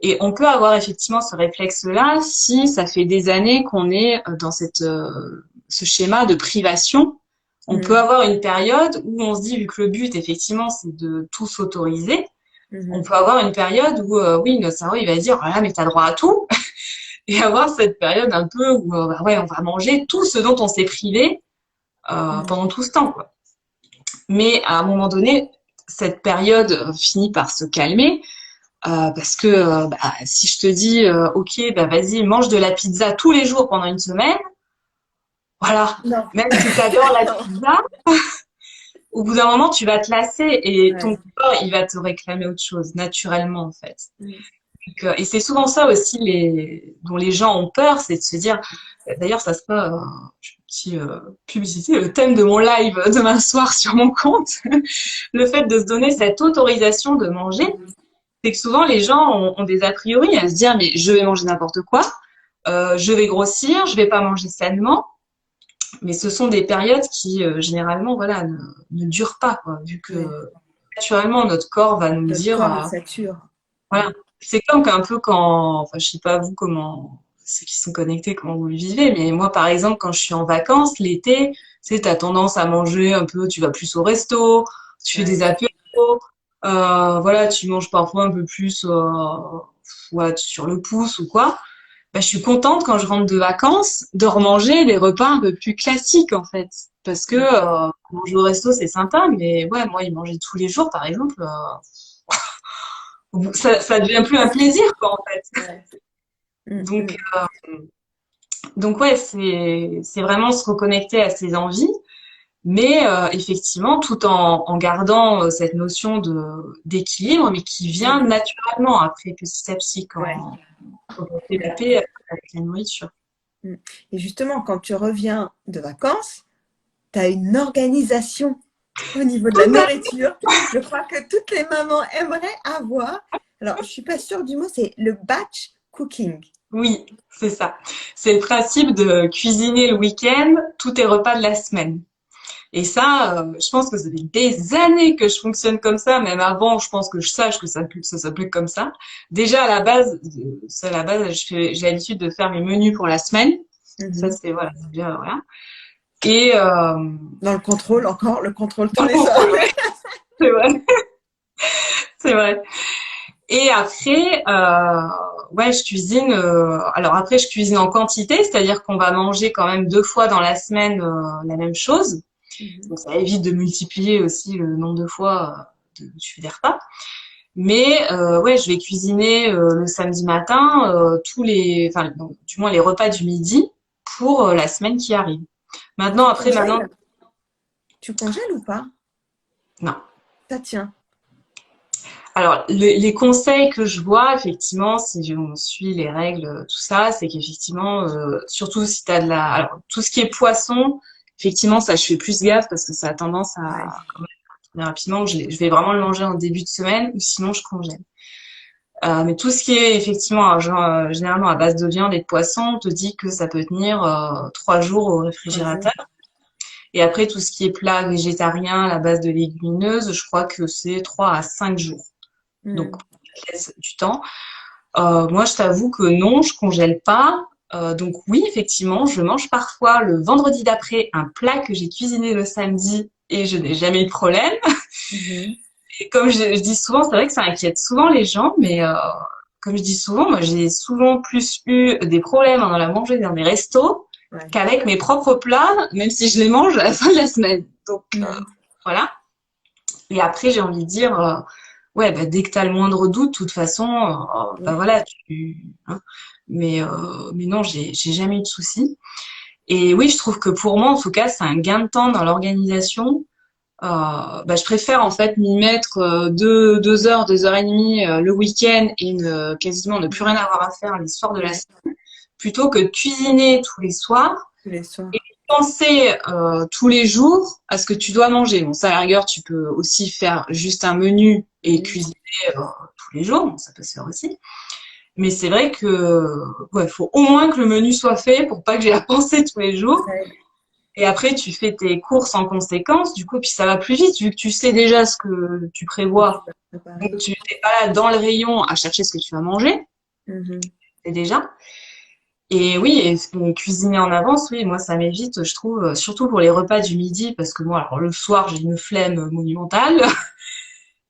Et on peut avoir effectivement ce réflexe-là si ça fait des années qu'on est dans ce schéma de privation. On peut Mhm. avoir une période où on se dit, vu que le but, effectivement, c'est de tout s'autoriser, on Mhm. peut avoir une période où, oui, notre cerveau, il va se dire, voilà, mais t'as droit à tout. Et avoir cette période un peu où, bah ouais, on va manger tout ce dont on s'est privé Mhm. pendant tout ce temps, quoi. Mais à un moment donné, cette période finit par se calmer parce que bah, si je te dis ok, bah vas-y, mange de la pizza tous les jours pendant une semaine, voilà. Non. Même si tu adores la Non. pizza, au bout d'un moment, tu vas te lasser et ton Ouais. corps, il va te réclamer autre chose, naturellement, en fait. Mhm. Donc, et c'est souvent ça aussi dont les gens ont peur, c'est de se dire, d'ailleurs, ça sera, petit publicité, le thème de mon live demain soir sur mon compte, le fait de se donner cette autorisation de manger, c'est que souvent les gens ont des a priori à se dire mais je vais manger n'importe quoi, je vais grossir, je vais pas manger sainement, mais ce sont des périodes qui généralement voilà ne durent pas quoi, vu Ouais. que naturellement notre corps va nous Notre dire corps, il sature. voilà, c'est comme un peu quand, enfin je sais pas vous comment ceux qui sont connectés comment vous le vivez, mais moi par exemple quand je suis en vacances l'été, tu sais t'as tendance à manger un peu, tu vas plus au resto, tu fais des Ouais. apéros, voilà, tu manges parfois un peu plus ouais, sur le pouce ou quoi. je suis contente quand je rentre de vacances de remanger des repas un peu plus classiques en fait. Parce que manger au resto c'est sympa, mais ouais, moi, y manger tous les jours, par exemple, ça devient plus un plaisir quoi en fait. Ouais. Donc, donc ouais, c'est vraiment se reconnecter à ses envies, mais effectivement, tout en gardant cette notion de d'équilibre, mais qui vient naturellement après petit à petit Ouais. quand on fait la paix avec la nourriture. Et justement, quand tu reviens de vacances, tu as une organisation au niveau de la nourriture. Je crois que toutes les mamans aimeraient avoir. Alors, je suis pas sûre du mot, c'est le batch cooking. Oui, c'est ça. C'est le principe de cuisiner le week-end tous tes repas de la semaine. Et ça, je pense que ça fait des années que je fonctionne comme ça. Même avant, je pense que je sache que ça s'appelait comme ça. Déjà à la base, j'ai l'habitude de faire mes menus pour la semaine. Ça, c'est voilà, c'est bien, voilà. Et Dans le contrôle, encore, le contrôle tous dans le les soirs. contrôle, ouais, c'est vrai, c'est vrai. Et après, ouais, je cuisine. Alors après, je cuisine en quantité, c'est-à-dire qu'on va manger quand même 2 fois dans la semaine la même chose. Donc ça évite de multiplier aussi le nombre de fois tu fais des repas. Mais ouais, je vais cuisiner le samedi matin enfin du moins les repas du midi pour la semaine qui arrive. Maintenant, Tu après, maintenant, congèles? Tu congèles ou pas? non. Ça tient. Alors, les conseils que je vois, effectivement, si on suit les règles, tout ça, c'est qu'effectivement, surtout si t'as alors, tout ce qui est poisson, effectivement, ça, je fais plus gaffe parce que ça a tendance Ouais. à mais rapidement, je vais vraiment le manger en début de semaine ou sinon je congèle. Mais tout ce qui est effectivement généralement à base de viande et de poisson, on te dit que ça peut tenir 3 jours au 3 jours. réfrigérateur. Et après, tout ce qui est plat végétarien à la base de légumineuses, je crois que c'est 3 à 5 jours. Donc, Mm. ça laisse du temps. Moi, je t'avoue que non, je congèle pas. Donc oui, effectivement, je mange parfois le vendredi d'après un plat que j'ai cuisiné le samedi et je n'ai jamais eu de problème. Mhm. Et comme je dis souvent, c'est vrai que ça inquiète souvent les gens, mais comme je dis souvent, moi j'ai souvent plus eu des problèmes en allant manger dans des restos Ouais. qu'avec mes propres plats, même si je les mange à la fin de la semaine. Donc voilà. Et après, j'ai envie de dire, ouais, bah, dès que tu as le moindre doute, de toute façon, bah Ouais. voilà, hein. Mais non, j'ai jamais eu de soucis. Et oui, je trouve que pour moi, en tout cas, c'est un gain de temps dans l'organisation. Bah, je préfère en fait m'y mettre 2 heures, 2 heures et demie le week-end et quasiment ne plus rien avoir à faire les soirs de la Ouais. semaine, plutôt que de cuisiner tous les soirs Tous les soirs. et penser tous les jours à ce que tu dois manger. Bon, ça à la rigueur, tu peux aussi faire juste un menu et Mhm. cuisiner tous les jours, bon, ça peut se faire aussi. Mais c'est vrai que ouais, faut au moins que le menu soit fait pour pas que j'ai à penser tous les jours. Ouais. Et après, tu fais tes courses en conséquence, du coup, puis ça va plus vite, vu que tu sais déjà ce que tu Que tu prévois. vas préparer. Donc, tu n'es pas là dans le rayon à chercher ce que tu vas manger, Mhm. c'est déjà. Et oui, et cuisiner en avance, oui, moi, ça m'évite, je trouve, surtout pour les repas du midi, parce que moi, alors, le soir, j'ai une flemme monumentale,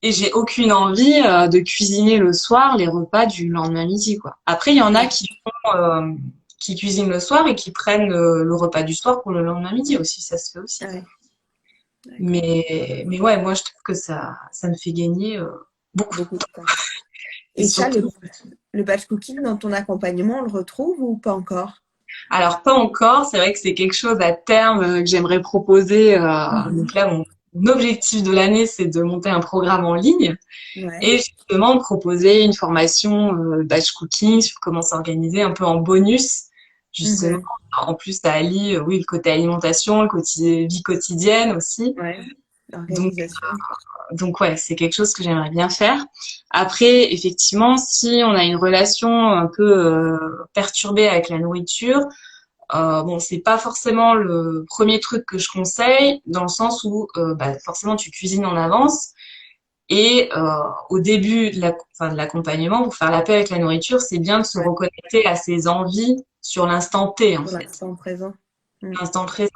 et j'ai aucune envie de cuisiner le soir les repas du lendemain midi, quoi. Après, il y en a qui cuisinent le soir et qui prennent le repas du soir pour le lendemain midi aussi, ça se fait aussi. Ah ouais. D'accord. Mais ouais, moi je trouve que ça me fait gagner beaucoup de Beaucoup de temps. temps. Et Et ça, surtout, le batch cooking dans ton accompagnement, on le retrouve ou pas encore? alors pas encore, c'est vrai que c'est quelque chose à terme que j'aimerais proposer. Donc Mhm. là, mon objectif de l'année, c'est de monter un programme en ligne Ouais. et justement de proposer une formation batch cooking sur comment s'organiser un peu en bonus. Justement, Mhm. en plus, ça allie, oui, le côté alimentation, le côté vie quotidienne aussi. Ouais. Donc L'organisation. Donc ouais, c'est quelque chose que j'aimerais bien faire. Après, effectivement, si on a une relation un peu perturbée avec la nourriture, bon, c'est pas forcément le premier truc que je conseille, dans le sens où bah, forcément tu cuisines en avance et au début enfin, de l'accompagnement, pour faire la paix avec la nourriture, c'est bien de se Ouais. reconnecter à ses envies sur l'instant T en Pour fait. l'instant présent. Mm. L'instant présent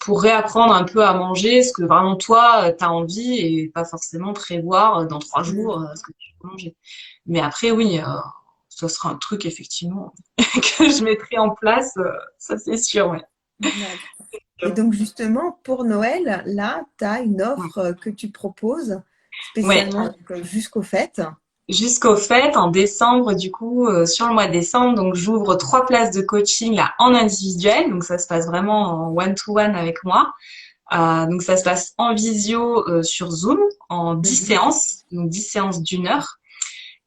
pour réapprendre un peu à manger ce que vraiment toi t'as envie et pas forcément prévoir dans 3 jours Mm. ce que tu veux manger. Mais après oui, ça sera un truc effectivement que je mettrai en place, ça c'est sûr, ouais. D'accord. Et donc justement, pour Noël, là, tu as une Ouais. offre que tu proposes Ouais. spécialement donc, jusqu'aux fêtes. Jusqu'au fait, en décembre, du coup, sur le mois de décembre, donc j'ouvre 3 places de coaching là en individuel, donc ça se passe vraiment en one-to-one avec moi. Donc ça se passe en visio sur Zoom en 10 Mhm. séances, donc 10 séances d'1 heure.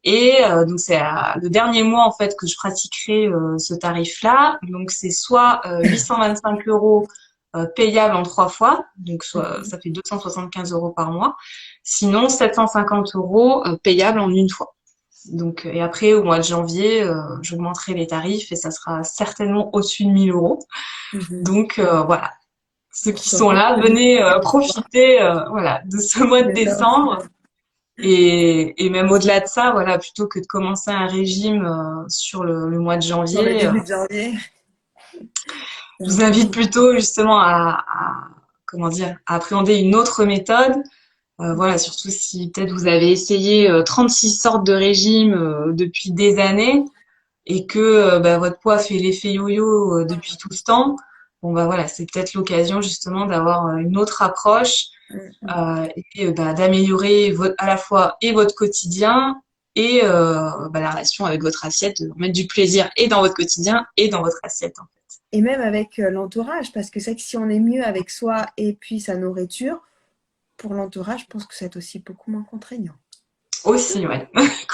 Et donc c'est le dernier mois en fait que je pratiquerai ce tarif-là. Donc c'est soit 825 euros payable en 3 fois, donc soit Mhm. ça fait 275 euros par mois. Sinon 750 euros payable en une fois. Donc et après au mois de janvier, j'augmenterai les tarifs et ça sera certainement au-dessus de 1000 euros. Mhm. Donc voilà, ceux Pour qui te sont là, reconnecter venez à toi, profiter voilà de ce mois de de l'offre. décembre. Et même au-delà de ça, voilà, plutôt que de commencer un régime sur le mois de Dans le janvier, début de janvier. je vous invite Mhm. plutôt justement comment dire, à appréhender une autre méthode. Voilà, surtout si peut-être vous avez essayé 36 sortes de régimes depuis des années et que bah, votre poids fait l'effet yo-yo depuis tout ce temps. Bon bah voilà, c'est peut-être l'occasion justement d'avoir une autre approche Mhm. et bah, d'améliorer à la fois et votre quotidien et bah, la relation avec votre assiette, de mettre du plaisir et dans votre quotidien et dans votre assiette, hein. Et même avec l'entourage, parce que c'est vrai que si on est mieux avec soi et puis sa nourriture, pour l'entourage, je pense que c'est aussi beaucoup moins contraignant. Aussi, ouais,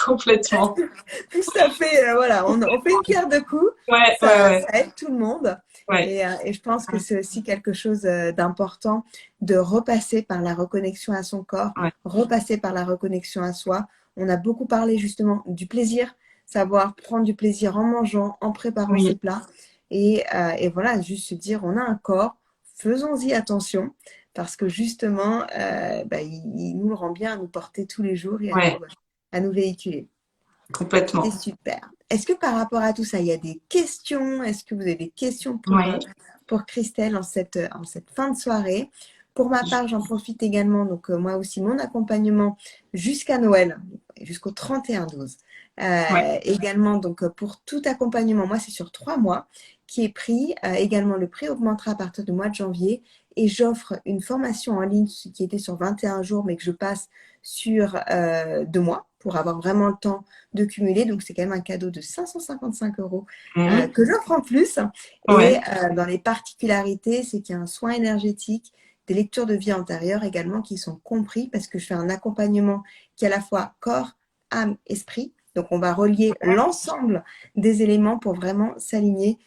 complètement. Ça fait, voilà, on fait une pierre de coups, Ouais, ouais, ça ouais, aide tout le monde. ouais, Et je pense que c'est aussi quelque chose d'important de repasser par la reconnexion à son corps, ouais, repasser par la reconnexion à soi. On a beaucoup parlé justement du plaisir, savoir prendre du plaisir en mangeant, en préparant ses oui, plats. Et voilà, juste se dire, on a un corps, faisons-y attention, parce que justement, bah, il nous le rend bien à nous porter tous les jours et ouais, à nous véhiculer. C'est complètement. super. Est-ce que par rapport à tout ça, il y a des questions? Est-ce que vous avez des questions Ouais, pour Christelle en cette fin de soirée? Pour ma part, j'en profite également, donc moi aussi, mon accompagnement jusqu'à Noël, jusqu'au 31-12. ouais, Également, donc pour tout accompagnement, moi, c'est sur 3 mois qui est pris. Également, le prix augmentera à partir du mois de janvier. Et j'offre une formation en ligne qui était sur 21 jours, mais que je passe sur 2 mois pour avoir vraiment le temps de cumuler. Donc, c'est quand même un cadeau de 555 euros mhm, que j'offre en plus. Et ouais, dans les particularités, c'est qu'il y a un soin énergétique, des lectures de vie antérieure également qui sont compris parce que je fais un accompagnement qui est à la fois corps, âme, esprit. Donc, on va relier l'ensemble des éléments pour vraiment s'aligner.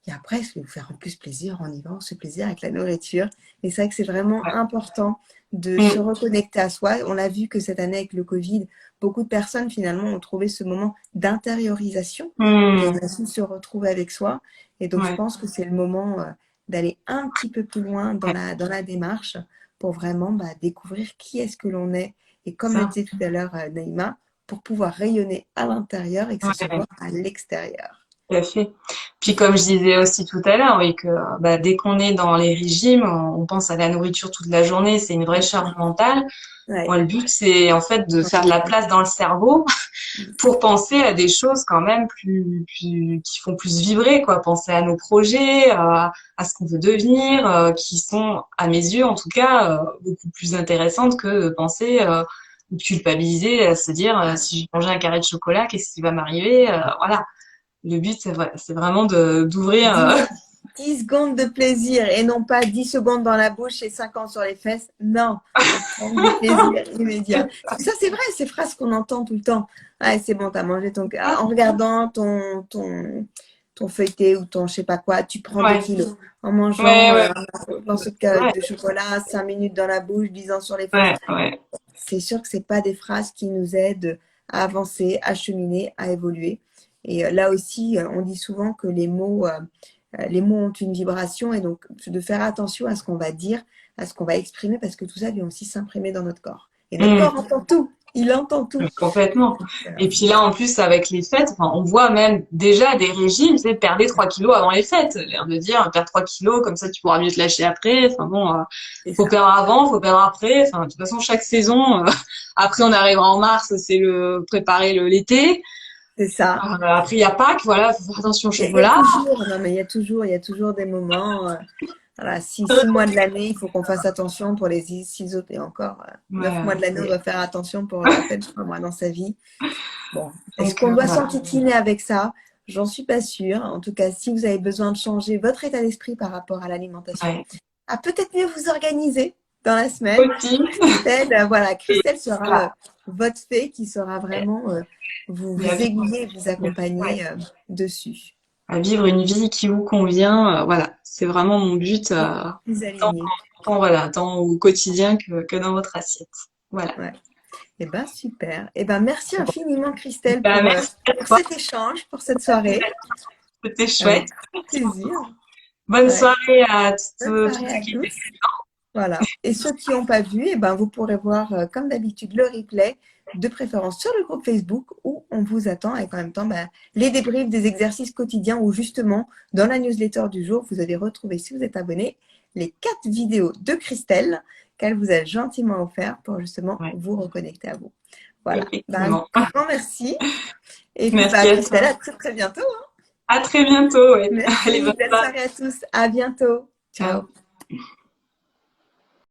Et après, je vais vous faire en plus plaisir, on y va, on se fait plaisir avec la nourriture. Et c'est vrai que c'est vraiment ouais, important de se mm, reconnecter à soi. On a vu que cette année avec le Covid, beaucoup de personnes finalement ont trouvé ce moment d'intériorisation où on mm, a su se retrouver avec soi. Et donc, je ouais, pense que c'est le moment d'aller un petit peu plus loin ouais, dans la démarche pour vraiment bah, découvrir qui est-ce que l'on est. Et comme le ça, disait tout à l'heure Naïma, pour pouvoir rayonner à l'intérieur et que ça se ouais. voit à l'extérieur. Tout à fait. Puis comme je disais aussi tout à l'heure, oui, que bah, dès qu'on est dans les régimes, on pense à la nourriture toute la journée, c'est une vraie charge mentale. Ouais. Moi, le but, c'est en fait de faire de la place dans le cerveau pour penser à des choses quand même qui font plus vibrer, quoi. Penser à nos projets, à ce qu'on veut devenir, qui sont, à mes yeux en tout cas, beaucoup plus intéressantes que de penser ou de culpabiliser, à se dire si j'ai mangé un carré de chocolat, qu'est-ce qui va m'arriver, voilà. Le but, c'est vraiment de d'ouvrir. 10 secondes de plaisir et non pas 10 secondes dans la bouche et 50 sur les fesses. Non, c'est prendre du plaisir immédiat. Ça, c'est vrai, ces phrases qu'on entend tout le temps. Ah, c'est bon, t'as mangé ton... En regardant ton feuilleté ou ton je sais pas quoi, tu prends des Ouais, kilos. En mangeant ouais, ouais, un morceau ouais, de chocolat, 5 minutes dans la bouche, 10 ans sur les fesses. ouais, ouais, C'est sûr que c'est pas des phrases qui nous aident à avancer, à cheminer, à évoluer. Et là aussi, on dit souvent que les mots ont une vibration et donc de faire attention à ce qu'on va dire, à ce qu'on va exprimer parce que tout ça vient aussi s'imprimer dans notre corps. Et notre corps mm, entend tout, il entend tout. complètement. Et puis C'est là, en plus, avec les fêtes, enfin, on voit même déjà des régimes, c'est perdre 3 kilos avant les fêtes. L'air de dire, perdre 3 kilos, comme ça tu pourras mieux te lâcher après. Enfin bon, faut ça. perdre avant, faut perdre après. Enfin, de toute façon, chaque saison, après on arrivera en mars, c'est le préparer l'été. c'est ça. Après, il y a Pâques, voilà, faut faire attention au Il y a chocolat. toujours, non, mais il y a toujours des moments. Voilà, 6 mois de l'année, il faut qu'on fasse attention pour les 6 autres. Et encore, 9 mois de Ouais, l'année, on doit faire attention pour à peine 3 mois dans sa vie. Bon, est-ce donc qu'on doit voilà. s'enquiquiner avec ça? J'en suis pas sûre. En tout cas, si vous avez besoin de changer votre état d'esprit par rapport à l'alimentation, Ouais. à peut-être mieux vous organiser dans la semaine. Aussi, Christelle, voilà, Christelle sera voilà. votre fée qui saura vraiment Mais vous aiguiller, vous accompagner ouais, dessus. à vivre une vie qui vous convient, voilà, c'est vraiment mon but, Plus tant, aligné. voilà, tant au quotidien que dans votre assiette. Voilà. Ouais. Eh ben super. Eh ben merci infiniment Christelle Bah, merci à pour toi, cet échange, pour cette soirée. c'était Avec chouette. grand plaisir. Bonne Ouais. soirée à Bonne tous soirée ceux à qui tous. Voilà. Et ceux qui n'ont pas vu, eh ben, vous pourrez voir, comme d'habitude, le replay, de préférence sur le groupe Facebook, où on vous attend avec en même temps les débriefs des exercices quotidiens, où justement, dans la newsletter du jour, vous allez retrouver, si vous êtes abonné, les 4 vidéos de Christelle qu'elle vous a gentiment offert pour justement Ouais, vous reconnecter à vous. Voilà. Un effectivement. grand merci. Et puis, Merci à Christelle, toi. à très très bientôt. À très bientôt. Ouais. Allez, Merci. bonne Belle soirée. soirée à tous. À bientôt. Ciao. Ciao.